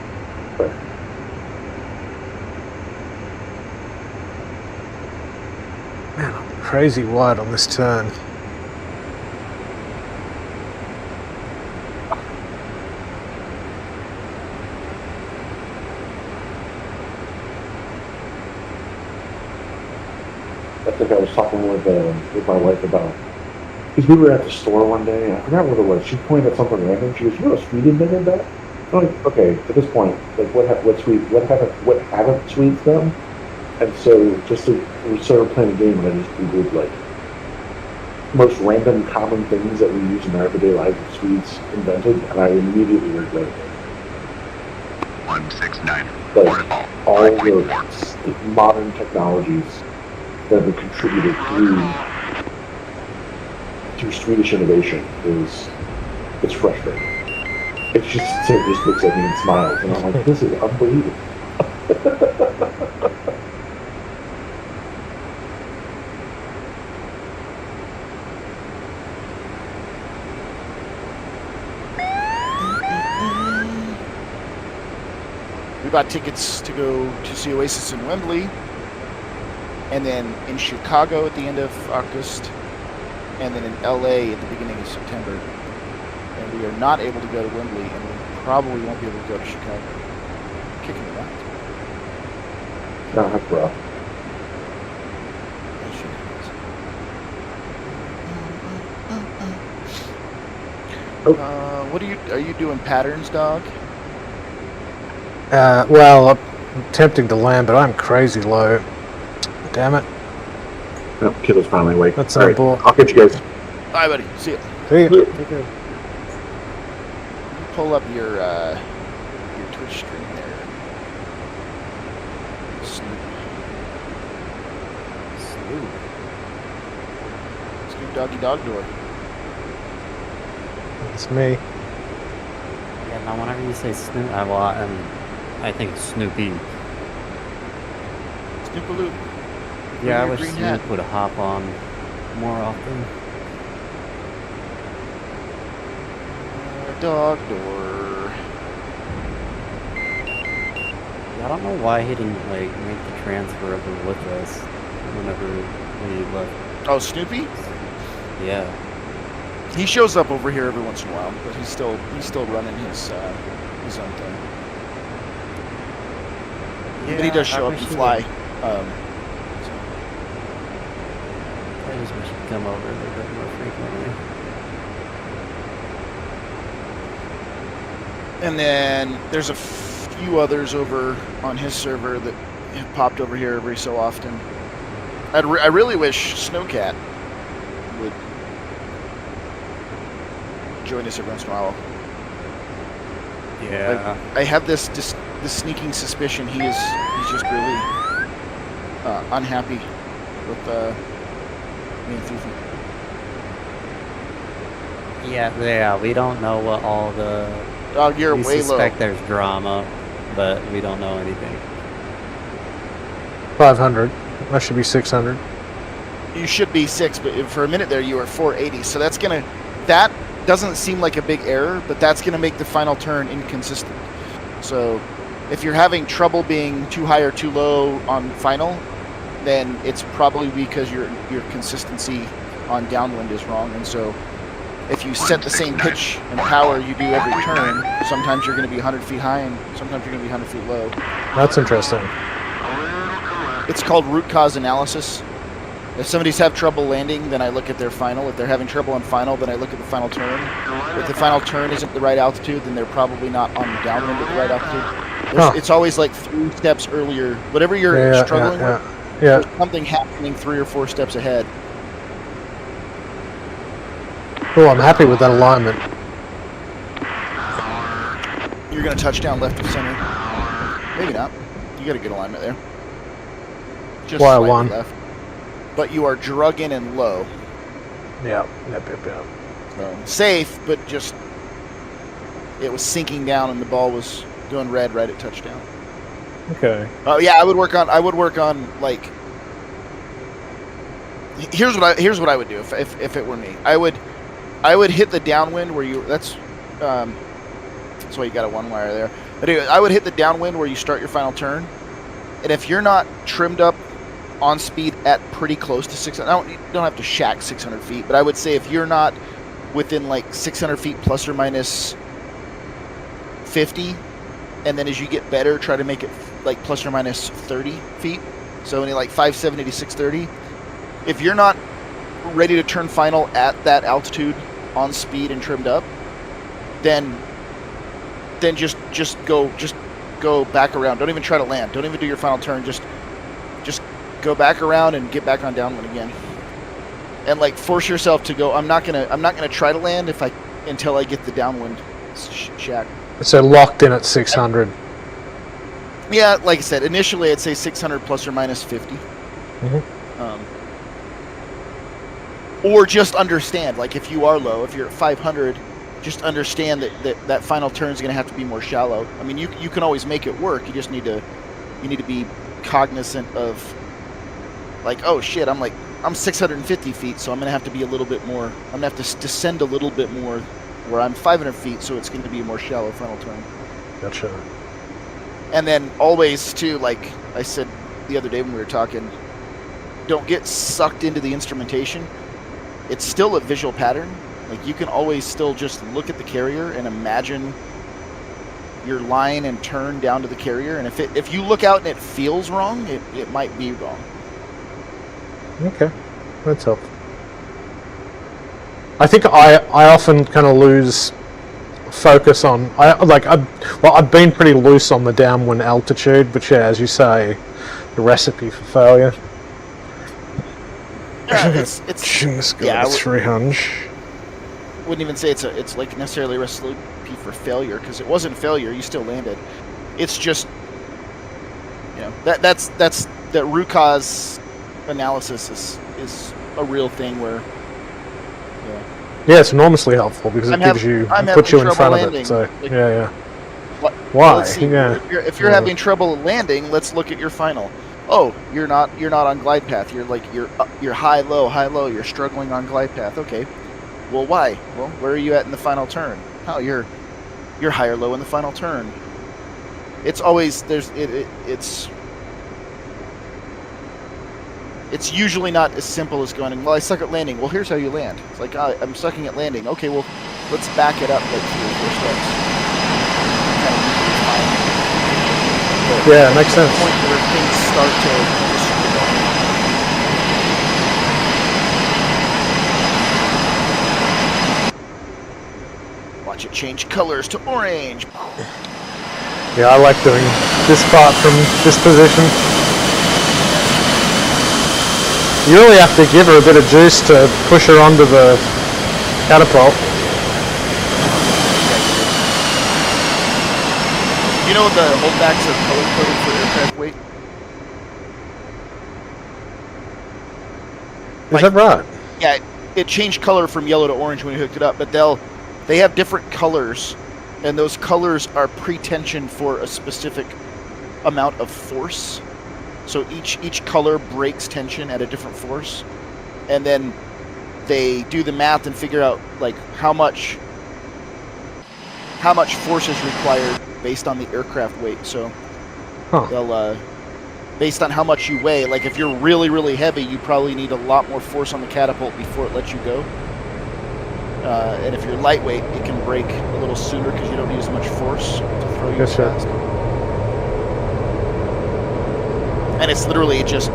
Man, I'm crazy wide on this turn. I think I was talking with my wife about, because we were at the store one day, and I forgot what it was. She pointed at something random. She goes, "You know, Sweden invented that." I'm like, okay, at this point, like, what haven't Swedes done? And so, we started playing a game, and I just googled like most random common things that we use in our everyday lives that Swedes invented, and I immediately regretted it. 169. Like, Waterfall. all 5.4. the modern technologies that have been contributed through Swedish innovation is It's frustrating. It just looks at me and smiles, and I'm like, this is unbelievable. We bought tickets to go to see Oasis in Wembley, and then in Chicago at the end of August, and then in LA at the beginning of September. And we are not able to go to Wembley, and we probably won't be able to go to Chicago. Kicking it out. No, that's rough. What are you doing patterns, dog? Well, I'm attempting to land, but I'm crazy low. Damn it. No, kiddo's finally awake. That's All an right, abort. I'll catch you guys. Bye, buddy. See ya. See ya. Pull up your Twitch stream there. Snoop Doggy Dog Door. It's me. Yeah, now whenever you say Snoop, I think it's Snoopy. Snoopaloo. Yeah, I your wish green Snoop hat. would hop on more often. Dog Door. Yeah, I don't know why he didn't like make the transfer over with us whenever we left. Oh, Snoopy? Yeah. He shows up over here every once in a while, but he's still running his own thing. But he does show up and fly. I just wish he'd come over a little bit more frequently. And then there's a few others over on his server that have popped over here every so often. I really wish Snowcat would join us every once in a while. Yeah. I have this sneaking suspicion he's just really unhappy with me and Fifi. Yeah, we don't know what all the... Dog, you're we way low. suspect there's drama, but we don't know anything. 500. That should be 600. You should be 6, but for a minute there you were 480. So that doesn't seem like a big error, but that's gonna make the final turn inconsistent. So if you're having trouble being too high or too low on final, then it's probably because your consistency on downwind is wrong. And so if you set the same pitch and power you do every turn, sometimes you're going to be 100 feet high and sometimes you're going to be 100 feet low. That's interesting. It's called root cause analysis. If somebody's have trouble landing, then I look at their final. If they're having trouble on final, then I look at the final turn. If the final turn isn't the right altitude, then they're probably not on downwind at the right altitude. It's always like 3 steps earlier. Whatever you're struggling with, there's something happening 3 or 4 steps ahead. Oh, I'm happy with that alignment. You're going to touch down left of center. Maybe not. You got a good alignment there. Just Why slightly one? left. But you are drug in and low. Yeah. So, safe, but just it was sinking down and the ball was going red right at touchdown. Okay. Oh yeah, I would work on like. Here's what I would do if it were me. I would hit the downwind where you. That's why you got a 1-wire there. But anyway, I would hit the downwind where you start your final turn, and if you're not trimmed up on speed at pretty close to 600, you don't have to shack 600 feet, but I would say if you're not within like 600 feet plus or minus 50, and then as you get better, try to make it like plus or minus 30 feet. So only like 570 to 630. If you're not ready to turn final at that altitude on speed and trimmed up, then just go back around. Don't even try to land. Don't even do your final turn. Just go back around and get back on downwind again. And like force yourself to go. I'm not gonna try to land until I get the downwind shack. So locked in at 600. Yeah, like I said, initially I'd say 600 plus or minus 50. Mm-hmm. Or just understand, like if you are low, if you're at 500, just understand that final turn is going to have to be more shallow. I mean, you can always make it work. You just need to be cognizant of, like, oh shit, I'm 650 feet, so I'm going to have to be a little bit more. I'm going to have to descend a little bit more, where I'm 500 feet, so it's going to be a more shallow final turn. Gotcha. And then always too, like I said the other day when we were talking, don't get sucked into the instrumentation. It's still a visual pattern. Like, you can always still just look at the carrier and imagine your line and turn down to the carrier. And if you look out and it feels wrong, it might be wrong. Okay, that's helpful. I think I often kind of lose focus on. I've been pretty loose on the downwind altitude, but yeah, as you say, the recipe for failure. Yeah, it's Just go yeah, to 300. Wouldn't even say it's like necessarily a recipe for failure, because it wasn't failure. You still landed. It's just, you know, that's that root cause analysis is a real thing where. Yeah, it's enormously helpful because it puts you in front of it. So like, yeah. Why? Let's see. Yeah. If you're having trouble landing, let's look at your final. Oh, you're not on glide path. You're high low. You're struggling on glide path. Okay. Well, why? Well, where are you at in the final turn? Oh, you're higher low in the final turn. It's always it's usually not as simple as going, well, I suck at landing. Well, here's how you land. It's like, I'm sucking at landing. Okay, well, let's back it up like 3 or 4 steps. Yeah, it makes sense. The point where things start to just, watch it change colors to orange. Yeah, I like doing this part from this position. You really have to give her a bit of juice to push her onto the catapult. You know the holdbacks are color-coded for aircraft weight? Is that right? Yeah, it changed color from yellow to orange when you hooked it up, but they have different colors, and those colors are pre-tension for a specific amount of force. So each color breaks tension at a different force, and then they do the math and figure out like how much force is required based on the aircraft weight. So they'll based on how much you weigh. Like if you're really, really heavy, you probably need a lot more force on the catapult before it lets you go. And if you're lightweight, it can break a little sooner because you don't need as much force to throw you as fast. And it's literally just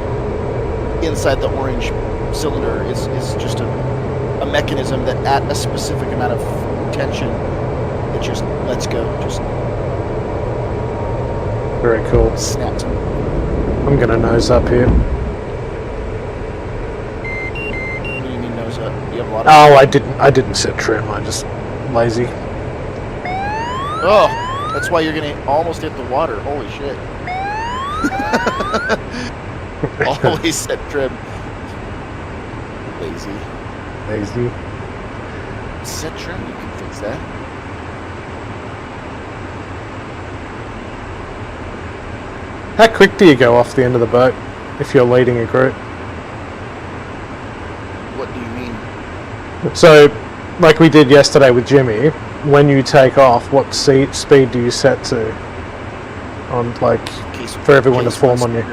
inside the orange cylinder is just a mechanism that at a specific amount of tension, it just lets go. Just very cool. Snaps. I'm gonna nose up here. What do you mean nose up? You have a lot of. Oh, I didn't set trim. I just lazy. Oh, that's why you're gonna almost hit the water. Holy shit. Always set trim. Lazy. Set trim, you can fix that. How quick do you go off the end of the boat if you're leading a group? What do you mean? So, like we did yesterday with Jimmy, when you take off, what speed do you set to? On like for everyone to form on you.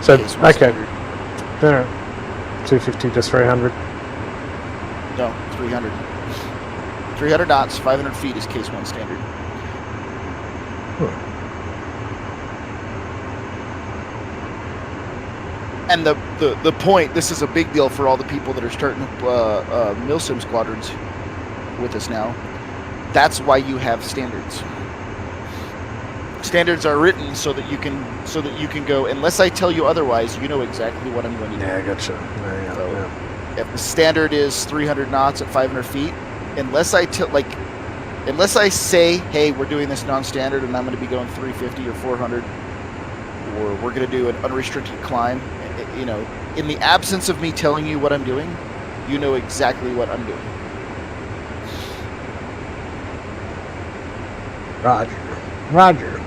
So okay, alright, 250 to 300. No, 300. 300 knots, 500 feet is case 1 standard. And the point, this is a big deal for all the people that are starting milsim squadrons with us now. That's why you have standards. Standards are written so that you can go, unless I tell you otherwise, you know exactly what I'm going to do. Yeah, I gotcha. Yeah. If the standard is 300 knots at 500 feet, unless I say, hey, we're doing this non-standard and I'm going to be going 350 or 400, or we're going to do an unrestricted climb, you know, in the absence of me telling you what I'm doing, you know exactly what I'm doing. Roger. Roger.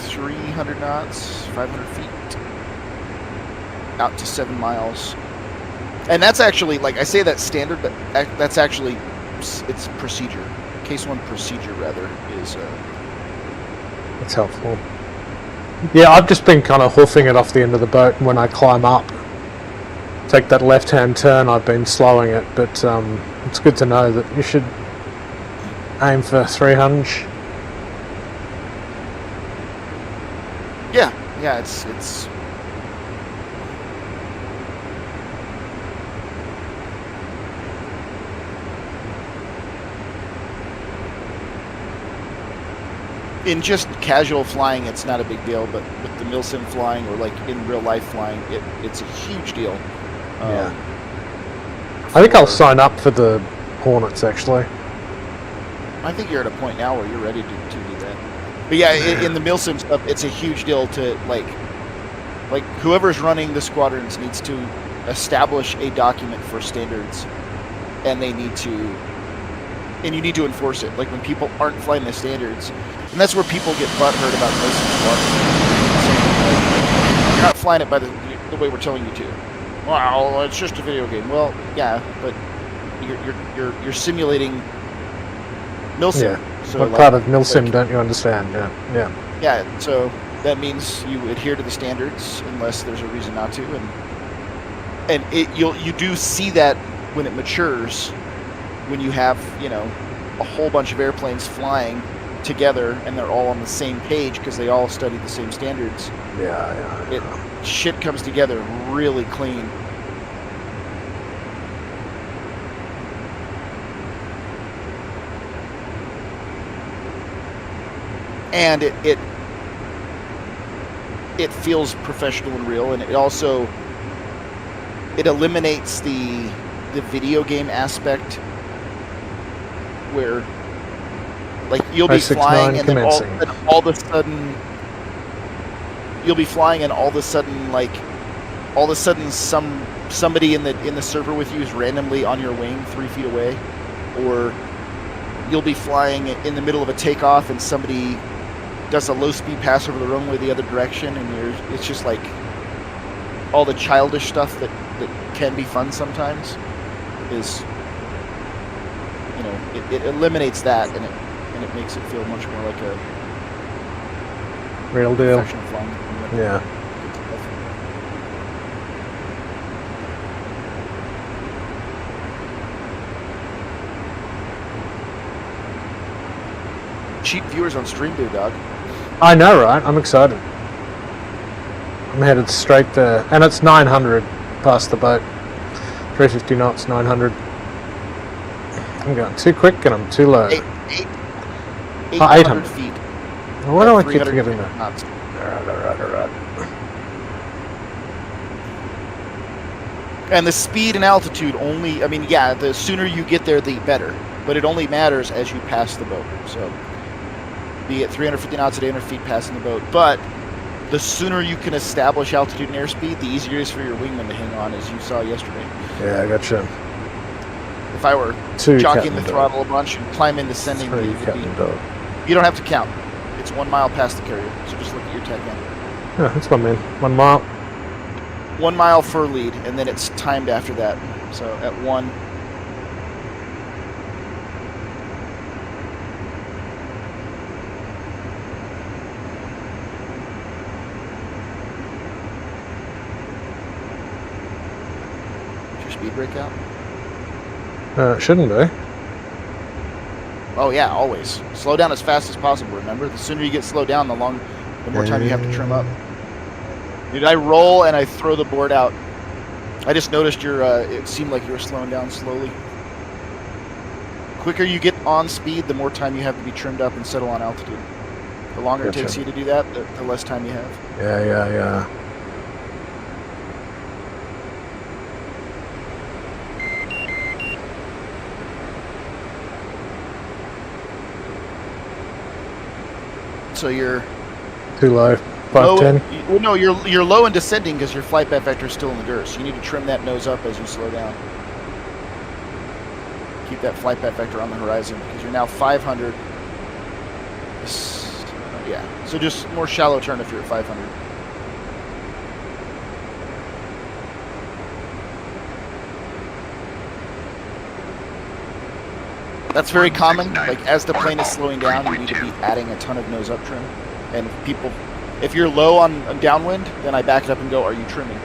300 knots, 500 feet, out to 7 miles. And that's actually, like I say that's standard, but that's actually, it's procedure. Case 1 procedure, rather, is... That's helpful. Yeah, I've just been kind of hoofing it off the end of the boat, and when I climb up, take that left-hand turn, I've been slowing it, but it's good to know that you should aim for 300. Yeah, it's... In just casual flying, it's not a big deal, but with the milsim flying or like in real life flying, it's a huge deal. Yeah. I think I'll sign up for the Hornets, actually. I think you're at a point now where you're ready to do that. But yeah, in the milsim stuff, it's a huge deal to like whoever's running the squadrons needs to establish a document for standards, and you need to enforce it. Like when people aren't flying the standards, and that's where people get butthurt about milsim squadrons. You're not flying it by the way we're telling you to. Well, it's just a video game. Well, yeah, but you're simulating milsim. Yeah. So What like, part of milsim don't you understand? Yeah. Yeah, so that means you adhere to the standards unless there's a reason not to, and you do see that when it matures, when you have a whole bunch of airplanes flying together and they're all on the same page because they all study the same standards. Yeah. Shit comes together really clean. And it feels professional and real, and it also eliminates the video game aspect where like you'll be flying and then all of a sudden you'll be flying and all of a sudden somebody in the server with you is randomly on your wing 3 feet away, or you'll be flying in the middle of a takeoff and somebody does a low speed pass over the runway the other direction, and it's just like all the childish stuff that can be fun sometimes is it eliminates that, and it makes it feel much more like a real deal. professional flying. Yeah. Cheap viewers on stream, dude, dog. I know, right? I'm excited. I'm headed straight there, and it's 900 past the boat. 350 knots, 900. I'm going too quick and I'm too low. 800 feet. Why do I keep forgetting that? Knots. Right. And the speed and altitude only, the sooner you get there, the better. But it only matters as you pass the boat. So, be at 350 knots at 800 feet passing the boat. But the sooner you can establish altitude and airspeed, the easier it is for your wingman to hang on, as you saw yesterday. Yeah, I gotcha. If I were jockeying the throttle a bunch and climbing descending, you don't have to count. It's 1 mile past the carrier, so just look at your tech end. Yeah, that's what I mean. 1 mile. 1 mile for lead, and then it's timed after that. So at 1. Did your speed break out? It shouldn't be. Oh yeah, always. Slow down as fast as possible, remember? The sooner you get slowed down, the more time you have to trim up. Dude, I roll and I throw the board out. I just noticed it seemed like you were slowing down slowly. The quicker you get on speed, the more time you have to be trimmed up and settle on altitude. The longer it takes you to do that, the less time you have. Yeah. So you're too low. 510. Well, no, you're low and descending because your flight path vector is still in the dirt. So you need to trim that nose up as you slow down. Keep that flight path vector on the horizon because you're now 500 Yeah, so just more shallow turn if you're at 500. That's very common. Like as the plane is slowing down, you need to be adding a ton of nose up trim. And if you're low on downwind, then I back it up and go, "Are you trimming?"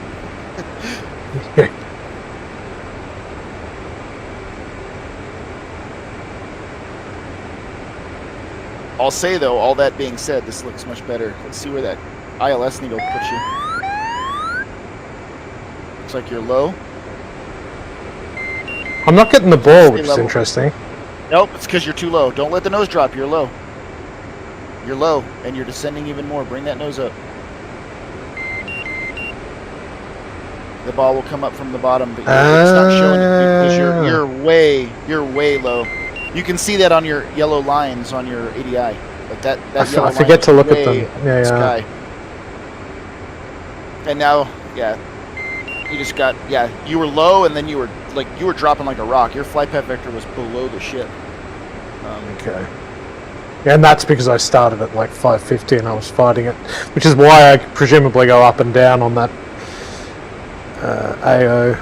I'll say though, all that being said, this looks much better. Let's see where that ILS needle puts you. Looks like you're low. I'm not getting the ball, Stay which is level. interesting. Nope, it's because you're too low. Don't let the nose drop. You're low. You're low, and you're descending even more. Bring that nose up. The ball will come up from the bottom, but it's not showing it because you're way low. You can see that on your yellow lines on your ADI. Like that yellow I forget to line look at way them. Yeah, in the yeah. sky. And now, yeah, you just got, you were low, and then you were dropping like a rock. Your flight path vector was below the ship. Okay. Yeah, and that's because I started at like 550 and I was fighting it, which is why I presumably go up and down on that AO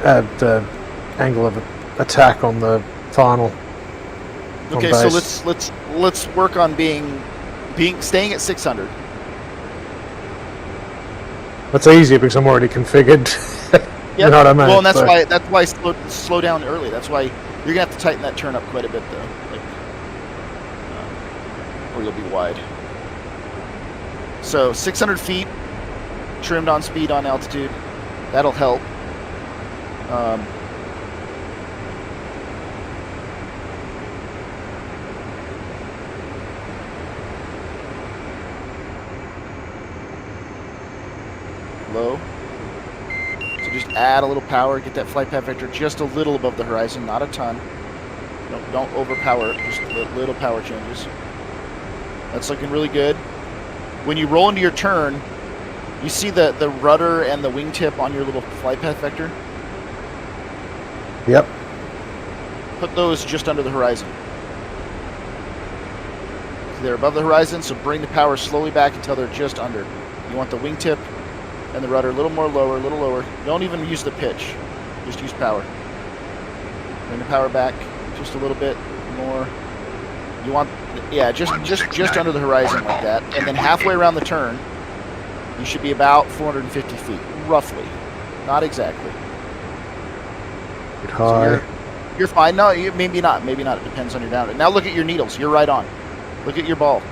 at the angle of attack on the final. Okay, so let's work on staying at 600. That's easier because I'm already configured. Yep. You know what I mean? Well, and that's why slow down early. That's why you're gonna have to tighten that turn up quite a bit though, or you'll be wide. So 600 feet, trimmed on speed, on altitude. That'll help. Low. So just add a little power, get that flight path vector just a little above the horizon, not a ton. Don't overpower it, just little power changes. That's looking really good. When you roll into your turn, you see the rudder and the wingtip on your little flight path vector? Yep. Put those just under the horizon. So they're above the horizon, so bring the power slowly back until they're just under. You want the wingtip and the rudder a little more lower, a little lower. Don't even use the pitch, just use power. Bring the power back just a little bit more. You want, just under the horizon like that, and then halfway around the turn, you should be about 450 feet, roughly, not exactly. Get high. So you're fine. No, maybe not. It depends on your down. Now look at your needles. You're right on. Look at your ball.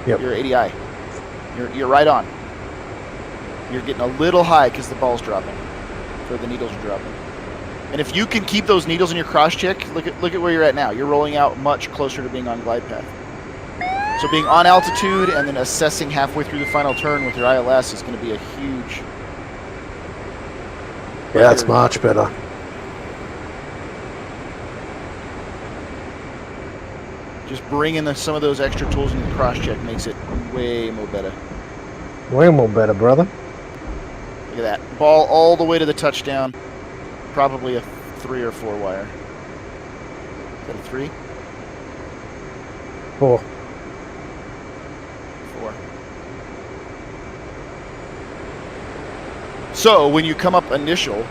Yep. Your ADI. You're right on. You're getting a little high because the ball's dropping, or the needles are dropping. And if you can keep those needles in your cross check, look at where you're at now. You're rolling out much closer to being on glide path. So being on altitude and then assessing halfway through the final turn with your ILS is going to be a huge. Yeah, that's much better. Just bringing some of those extra tools in the cross check makes it way more better. Way more better, brother. Look at that. Ball all the way to the touchdown. Probably a 3 or 4 wire. Is that a 3? 4. 4. So when you come up initial,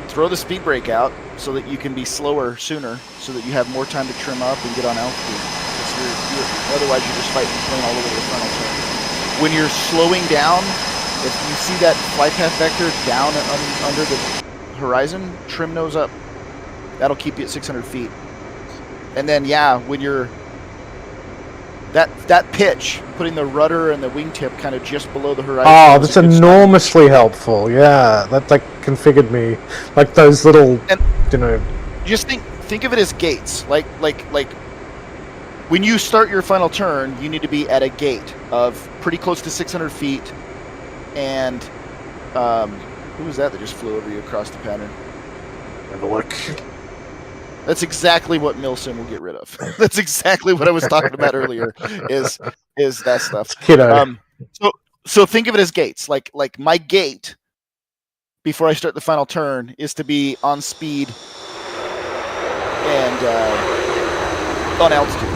throw the speed brake out so that you can be slower sooner, so that you have more time to trim up and get on altitude. Otherwise, you're just fighting the plane all over the final turn. When you're slowing down, if you see that flight path vector down under the horizon, trim nose up. That'll keep you at 600 feet. And then, when you're that pitch, putting the rudder and the wingtip kind of just below the horizon. Oh, that's enormously helpful. Yeah, that configured me like those little, Just think of it as gates. Like when you start your final turn, you need to be at a gate of pretty close to 600 feet, and who was that just flew over you across the pattern? Have a look. That's exactly what Milsim will get rid of. That's exactly what I was talking about earlier. Is that stuff? Kiddo. So think of it as gates. Like my gate before I start the final turn is to be on speed and on altitude.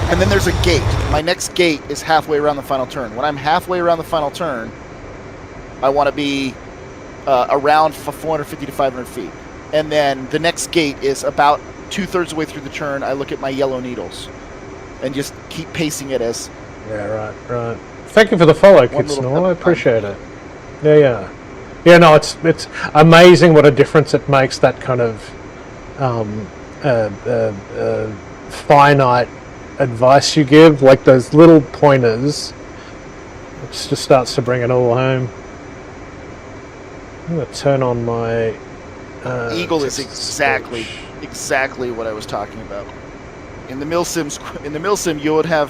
And then there's a gate. My next gate is halfway around the final turn. When I'm halfway around the final turn, I want to be around 450 to 500 feet. And then the next gate is about 2/3 of the way through the turn. I look at my yellow needles and just keep pacing it as... Yeah, right. Thank you for the follow, Kid Snore. I appreciate it. Yeah. Yeah, no, it's amazing what a difference it makes, that kind of finite advice you give, like those little pointers. It just starts to bring it all home. I'm going to turn on my... Eagle is exactly what I was talking about. In the milsim,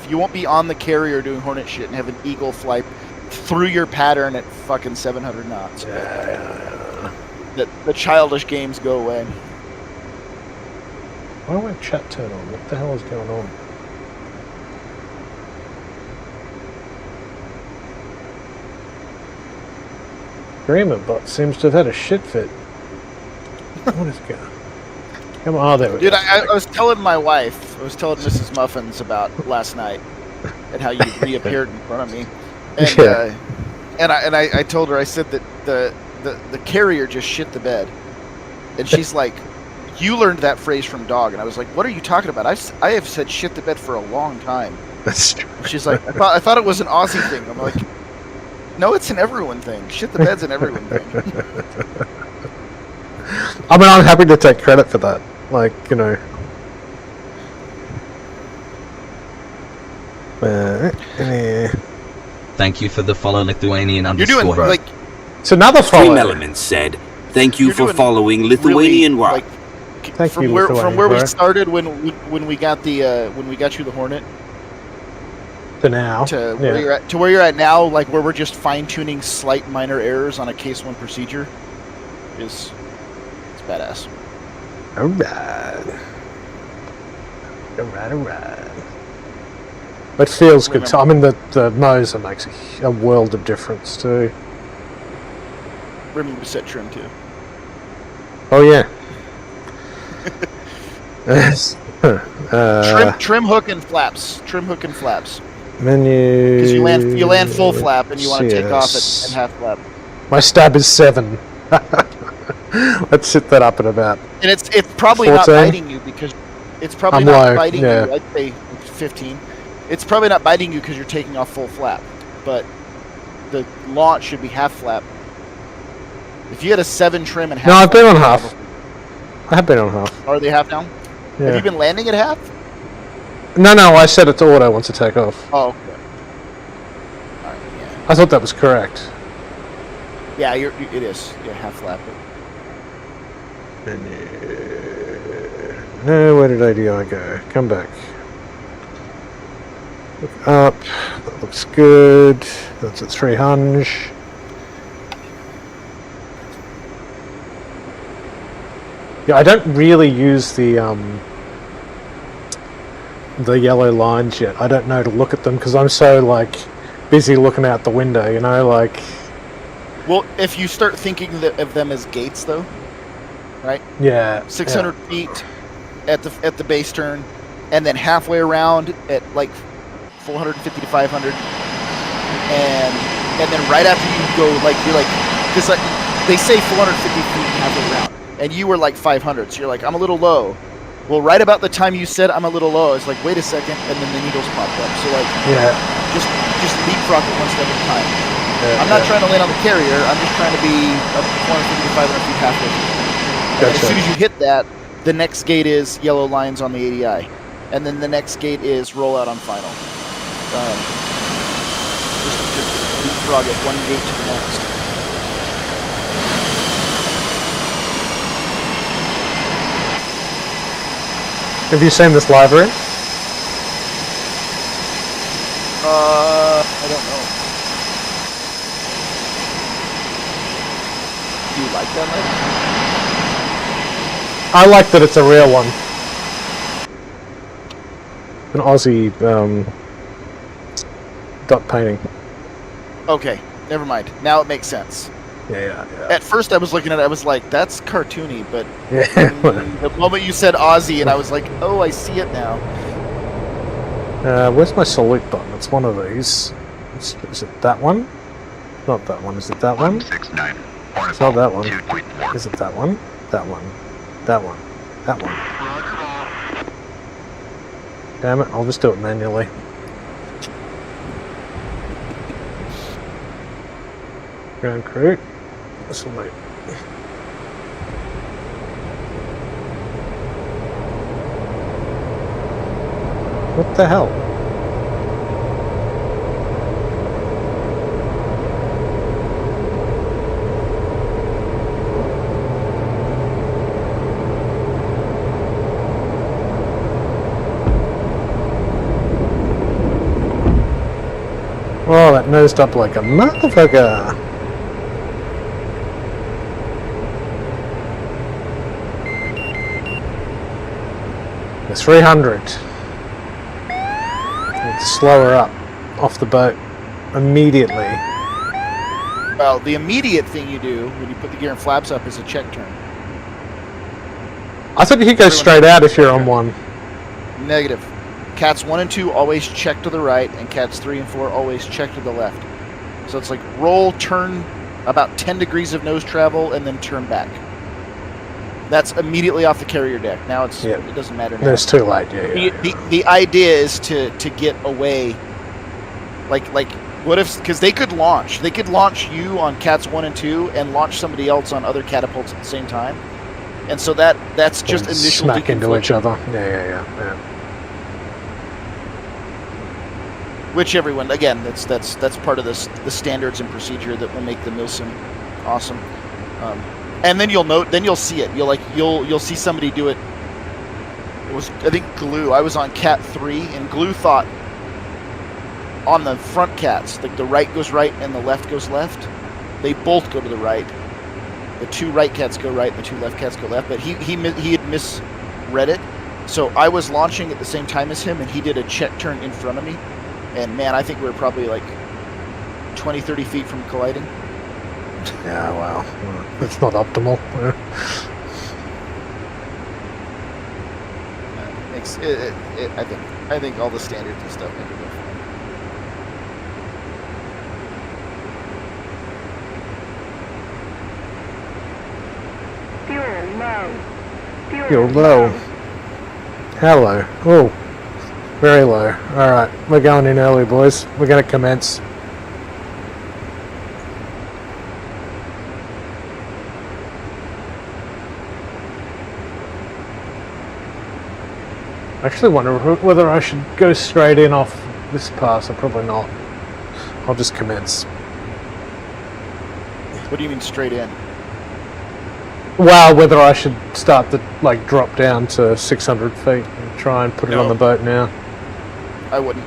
you won't be on the carrier doing Hornet shit and have an Eagle fly through your pattern at fucking 700 knots. Yeah. The childish games go away. Why don't my chat turn on? What the hell is going on? Dreamerbot seems to have had a shit fit. What is going on? Come on, oh, there we Dude, go. I was telling my wife, I was telling Mrs. Muffins about last night and how you reappeared in front of me. And Yeah. I told her, I said that the carrier just shit the bed. And she's like, you learned that phrase from Dog. And I was like, what are you talking about? I have said shit the bed for a long time. That's true. And she's like, I thought it was an Aussie thing. I'm like, no, it's an everyone thing. Shit the bed's an everyone thing. I mean, I'm happy to take credit for that. Like, you know. Thank you for the follow, Lithuanian You're underscore. doing, like, It's another Stream follow. Elements said, "Thank you You're for doing following Lithuanian really, Rock." like, Thank from you, where Lithuanian we Rock. started when we got you the Hornet To now. to where you're at now, like where we're just fine tuning slight minor errors on a case 1 procedure, it's badass. Alright. It feels good. I mean, the Moser makes a world of difference too. Remember to set trim too. Oh yeah. Trim hook and flaps. Trim hook and flaps. Menu. Because you land full flap and you want to take off CS. at half flap. My stab is 7. Let's sit that up at about. And it's probably not 14? biting you because it's probably I'm not low, biting yeah. you. I'd say 15. It's probably not biting you because you're taking off full flap, but the launch should be half flap. If you had a 7 trim and half, No, I've been on flap, half. I have been on half. Are they half now? Yeah. Have you been landing at half? No, I set it to auto once to take off. Oh, okay. All right, yeah. I thought that was correct. Yeah, it is. Yeah, half flap. Where did ADI go? Come back. Look up. That looks good. That's at 300. Yeah, I don't really use the yellow lines yet. I don't know to look at them because I'm so like busy looking out the window, you know, like. Well, if you start thinking of them as gates, though, right? Yeah. 600 feet at the base turn, and then halfway around at like 450 to 500, and then right after you go, like you're like, because like they say 450 feet halfway around, and you were like 500, so you're like, I'm a little low. Well, right about the time you said I'm a little low, it's like, wait a second, and then the needles popped up. So like, just leapfrog it one step at a time. I'm not trying to land on the carrier. I'm just trying to be up 450 to 500 feet halfway. And as soon as you hit that, the next gate is yellow lines on the ADI, and then the next gate is rollout on final. Just leapfrog it one gate to the next. Have you seen this live in? I don't know. Do you like that light? I like that it's a real one. An Aussie dot painting. Okay, never mind. Now it makes sense. Yeah. At first I was looking at it, I was like, that's cartoony, but Yeah. the moment you said Aussie, and I was like, oh, I see it now. Where's my salute button? It's one of these. Is it that one? Not that one. Is it that one? 169. It's not that one. 2.4. Is it that one? That one. That one. That one. Damn it, I'll just do it manually. Ground crew. Salute. What the hell? Oh, that nosed up like a motherfucker. The 300. Need to slow her up off the boat immediately. Well, the immediate thing you do when you put the gear and flaps up is a check turn. I thought you could go straight out if you're on one. Negative. Cats 1 and 2 always check to the right, and cats 3 and 4 always check to the left. So it's like roll, turn about 10 degrees of nose travel, and then turn back. That's immediately off the carrier deck. Now it doesn't matter now. It's too late, yeah. The idea is to get away. Like what if, because they could launch you on cats 1 and 2 and launch somebody else on other catapults at the same time. And so that's just initial smack into each other. Yeah. Which everyone, again, that's part of the standards and procedure that will make the milsim awesome. And then you'll see it. You'll see somebody do it. It was, I think, Glue. I was on cat 3, and Glue thought on the front cats, like the right goes right and the left goes left. They both go to the right. The 2 right cats go right, and the 2 left cats go left. But he had misread it. So I was launching at the same time as him, and he did a check turn in front of me. And man, I think we were probably like 20, 30 feet from colliding. Yeah, wow. That's not optimal. I think all the standards and stuff make it go fine. Fuel low. How low? Oh, very low. Alright, we're going in early, boys. We're going to commence. I actually wonder whether I should go straight in off this pass, or probably not. I'll just commence. What do you mean straight in? Well, whether I should start to drop down to 600 feet and try and put it on the boat now. I wouldn't.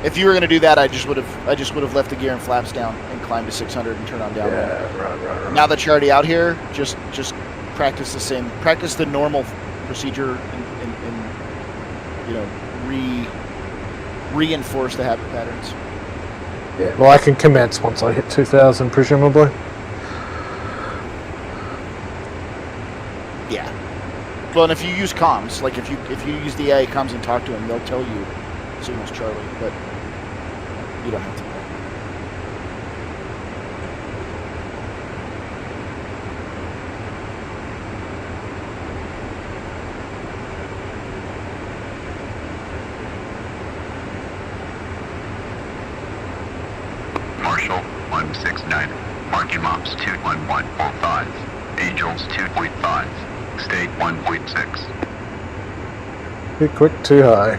If you were going to do that, I just would have left the gear and flaps down and climbed to 600 and turn on down. Yeah, right. Now that you're already out here, just practice the normal procedure and reinforce the habit patterns. Yeah. Well, I can commence once I hit 2,000, presumably. Yeah. Well, and if you use comms, like if you use the AI comms and talk to them, they'll tell you signals Charlie, but you don't have to. Marshall 169. Marking Mops 21145. Angels 2.5. State 1.6. Too quick, too high.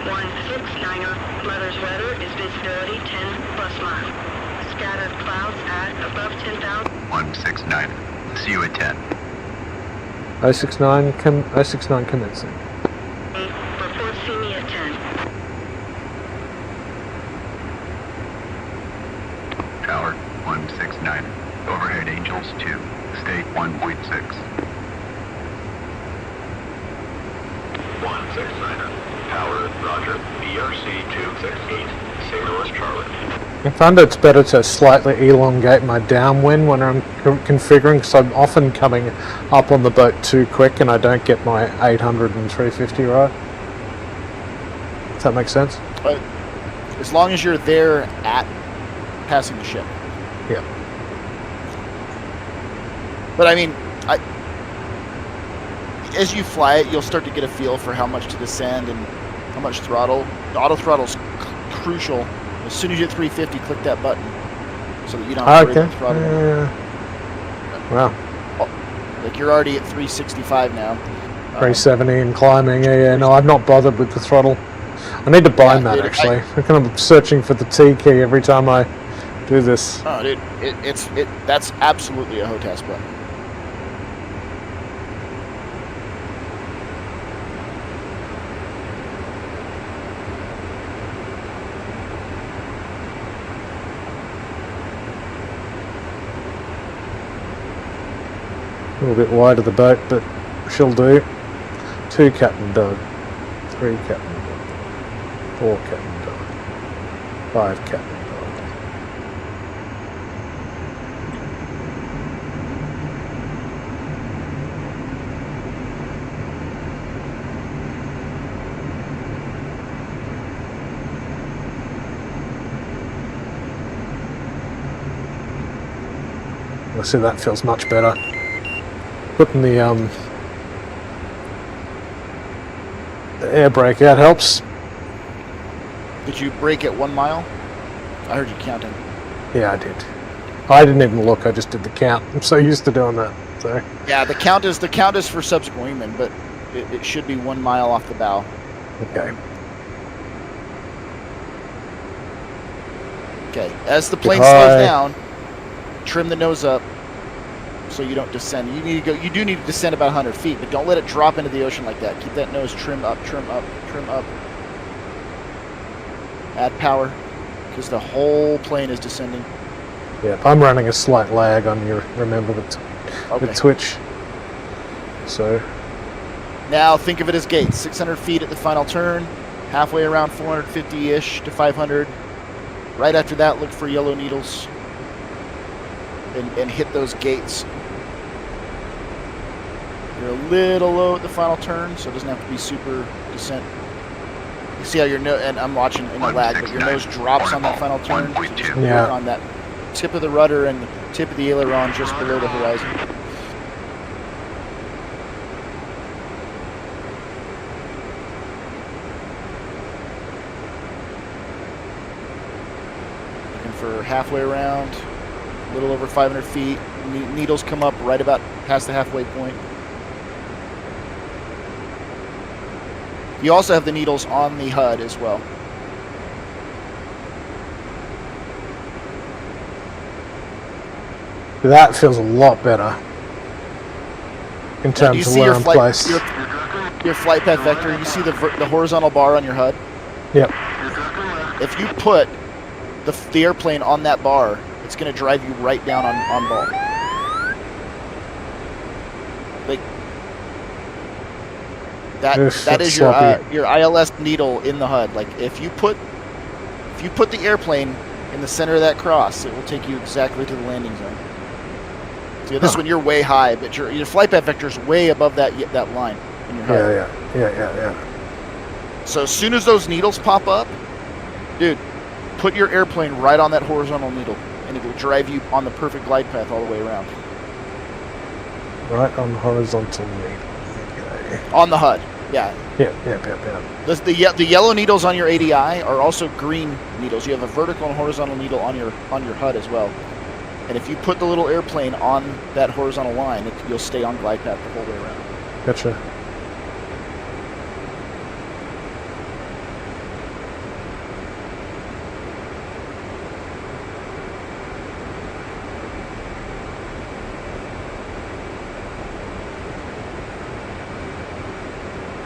169er, Mother's weather is visibility 10 plus miles. Scattered clouds at above 10,000. 169. See you at 10. 069 commencing. Report see me at 10. Tower 169. Overhead Angels 2. State 1.6. 169er. Tower, roger. BRC 268. Signal is Charlie. I find it's better to slightly elongate my downwind when I'm configuring, because I'm often coming up on the boat too quick and I don't get my 800 and 350 right. Does that make sense? But as long as you're there at passing the ship. Yeah. But I mean, as you fly it, you'll start to get a feel for how much to descend and how much throttle. The auto throttle's crucial. As soon as you hit 350, click that button so that you don't have to worry about throttle. Wow. Like you're already at 365 now. 370 and climbing. Yeah. No, I've not bothered with the throttle. I need to bind that, dude, actually. I'm kind of searching for the T key every time I do this. Oh, dude, that's absolutely a HOTAS button. A little bit wide of the boat, but she'll do. 2 Captain Doug. 3 Captain Doug. 4 Captain Doug. 5 Captain Doug. I see that feels much better. Putting the air brake out helps. Did you brake at 1 mile? I heard you counting. Yeah, I did. I didn't even look. I just did the count. I'm so used to doing that. So Yeah, the count is for subsequent wingman, but it should be 1 mile off the bow. okay. Okay. As the plane high. slows down, trim the nose up so you don't descend. You do need to descend about 100 feet, but don't let it drop into the ocean like that. Keep that nose trim up, trim up, trim up. Add power, because the whole plane is descending. Yeah, I'm running a slight lag on your. Remember the Okay. twitch. So Now think of it as gates. 600 feet at the final turn, halfway around 450-ish to 500. Right after that, look for yellow needles and hit those gates. You're a little low at the final turn, so it doesn't have to be super descent. You see how your nose, and I'm watching in a lag, but your nose drops on that final turn. So just Yeah. work on that tip of the rudder and the tip of the aileron just below the horizon. Looking for halfway around, a little over 500 feet. Needles come up right about past the halfway point. You also have the needles on the HUD as well. that feels a lot better in Now, do you terms of see where your I'm flight, placed. your flight path vector? You see the horizontal bar on your HUD? Yep. If you put the airplane on that bar, it's going to drive you right down on ball. Like that. Oof, that that's is sloppy. your ILS needle in the HUD. Like if you put the airplane in the center of that cross, it will take you exactly to the landing zone. So this one you're way high, but your flight path vector is way above that line in your HUD. Yeah. So as soon as those needles pop up, dude, put your airplane right on that horizontal needle, and it will drive you on the perfect glide path all the way around. Right on horizontal needle. Okay. On the HUD, yeah. Yeah. The yellow needles on your ADI are also green needles. You have a vertical and horizontal needle on your HUD as well. And if you put the little airplane on that horizontal line, you'll stay on glide path the whole way around. Gotcha.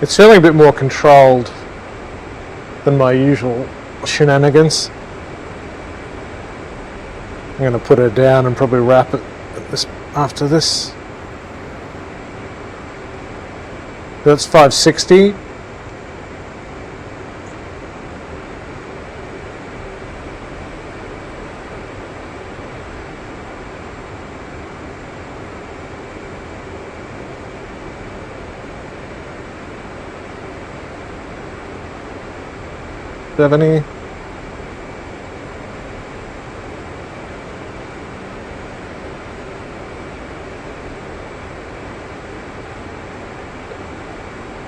It's feeling a bit more controlled than my usual shenanigans. I'm going to put her down and probably wrap it after this. That's 560. you have any?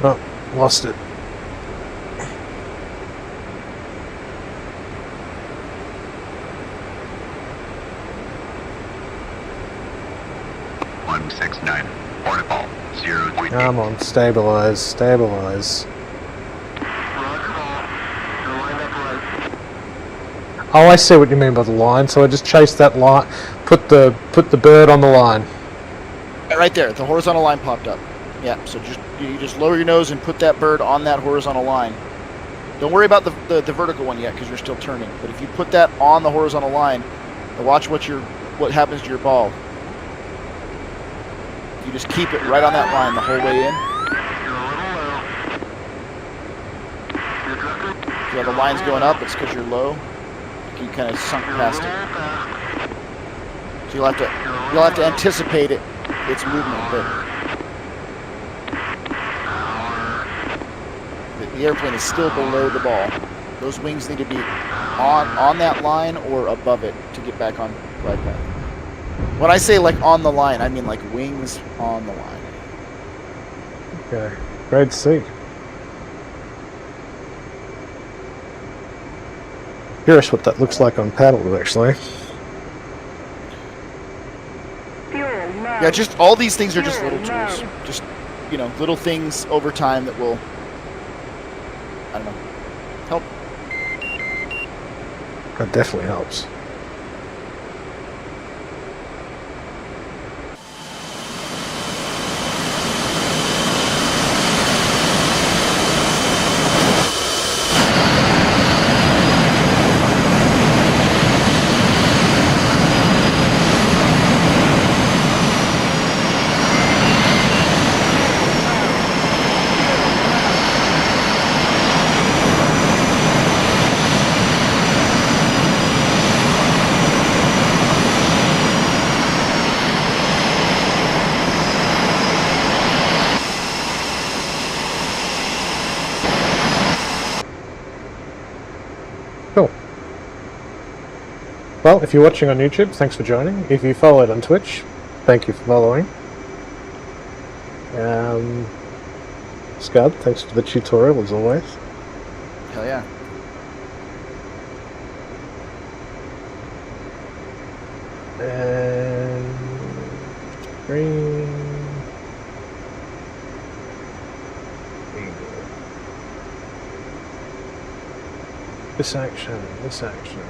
Oh, lost it. One 6-9. Portable 0.8. Come on, stabilize, stabilize. Oh, I see what you mean by the line. So I just chase that line, put the bird on the line. Right there, the horizontal line popped up. Yeah, so you just lower your nose and put that bird on that horizontal line. Don't worry about the vertical one yet because you're still turning. But if you put that on the horizontal line, watch what happens to your ball. You just keep it right on that line the whole way in. If you have the lines going up, it's because you're low. You kind of sunk past it. So you'll have to anticipate its movement, but the airplane is still below the ball. Those wings need to be on that line or above it to get back on glide path. When I say like on the line, I mean like wings on the line. Okay, grade C. Curious what that looks like on paddle, actually. Yeah, just all these things are just little tools. Just, little things over time that will, I don't know, help. That definitely helps. Cool. Well, if you're watching on YouTube, thanks for joining. If you followed on Twitch, thank you for following. Scud, thanks for the tutorial as always. Hell yeah. And green. This action, this action.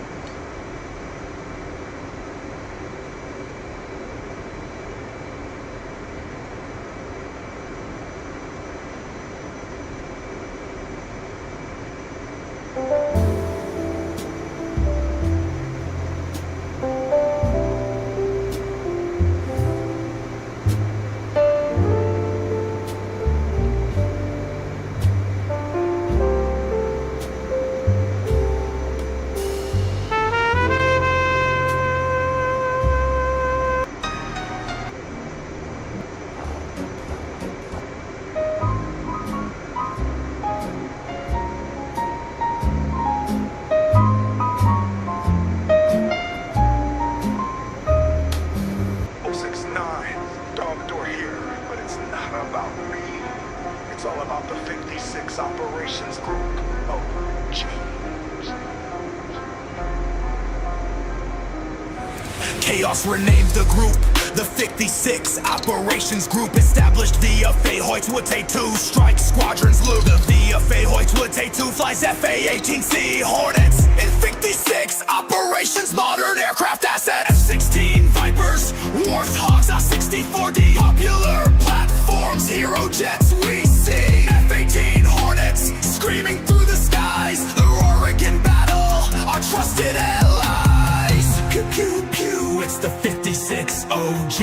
Chaos renamed the group. The 56 Operations Group established via Fayhoit 2 strike squadrons loop. The via Fayhoit 2 flies FA-18C Hornets. In 56 Operations modern aircraft asset. F-16 Vipers, Warthogs, A-64D popular platforms, hero jets we see. F-18 Hornets screaming through the skies. The Oregon battle, our trusted allies. Pew pew pew, it's the 56 OG.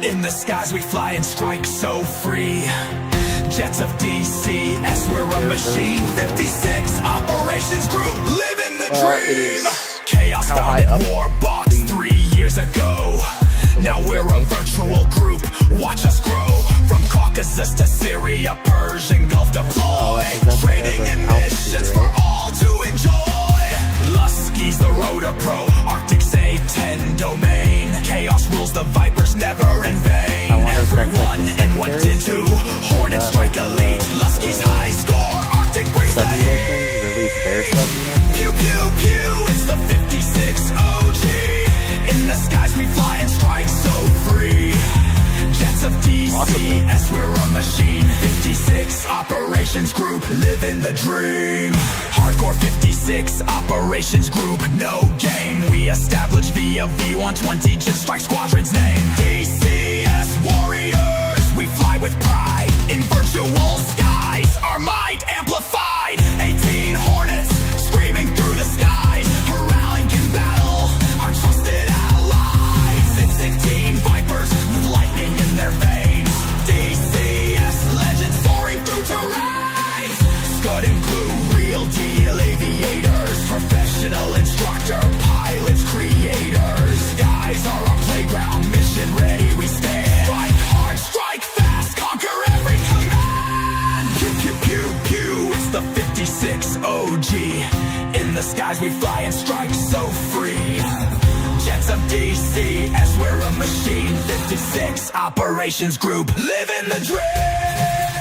In the skies we fly and strike so free. Jets of DCS, we're a machine. 56 Operations Group, living the dream. Chaos founded Warbox 3 years ago. Now we're a virtual group, watch us grow. From Caucasus to Syria, Persian Gulf deploy. Trading in missions for all to enjoy. Lusky's the rotor pro, Arctic's A-10 domain. Chaos rules the Vipers, never in vain. Everyone in 1-2, Hornet strike elite. Lusky's high score, Arctic breaks the heat. Release their submission. Pew pew pew, it's the 56 OG. In the skies we fly and strike so free. Jets of DCS, we're a machine. 56 operations group, living the dream. Hardcore 56 operations group, no game. We established via V-120 jet strike squadron's name. DCS warriors, we fly with pride. In virtual skies, our might amplified. 18 Hornets, screaming through the skies. Rallying in battle, our trusted allies. And 16 Vipers, with lightning in their veins. DCS legends soaring through terrain. Scud and glue, real deal aviators. Professional instructor, pilots, creators. Skies are our playground, mission ready we stand. Strike hard, strike fast, conquer every command. Pew pew pew pew, it's the 56 OG. In the skies we fly and strike so free. Jets of DCS, we're a machine. 56 operations group, living the dream.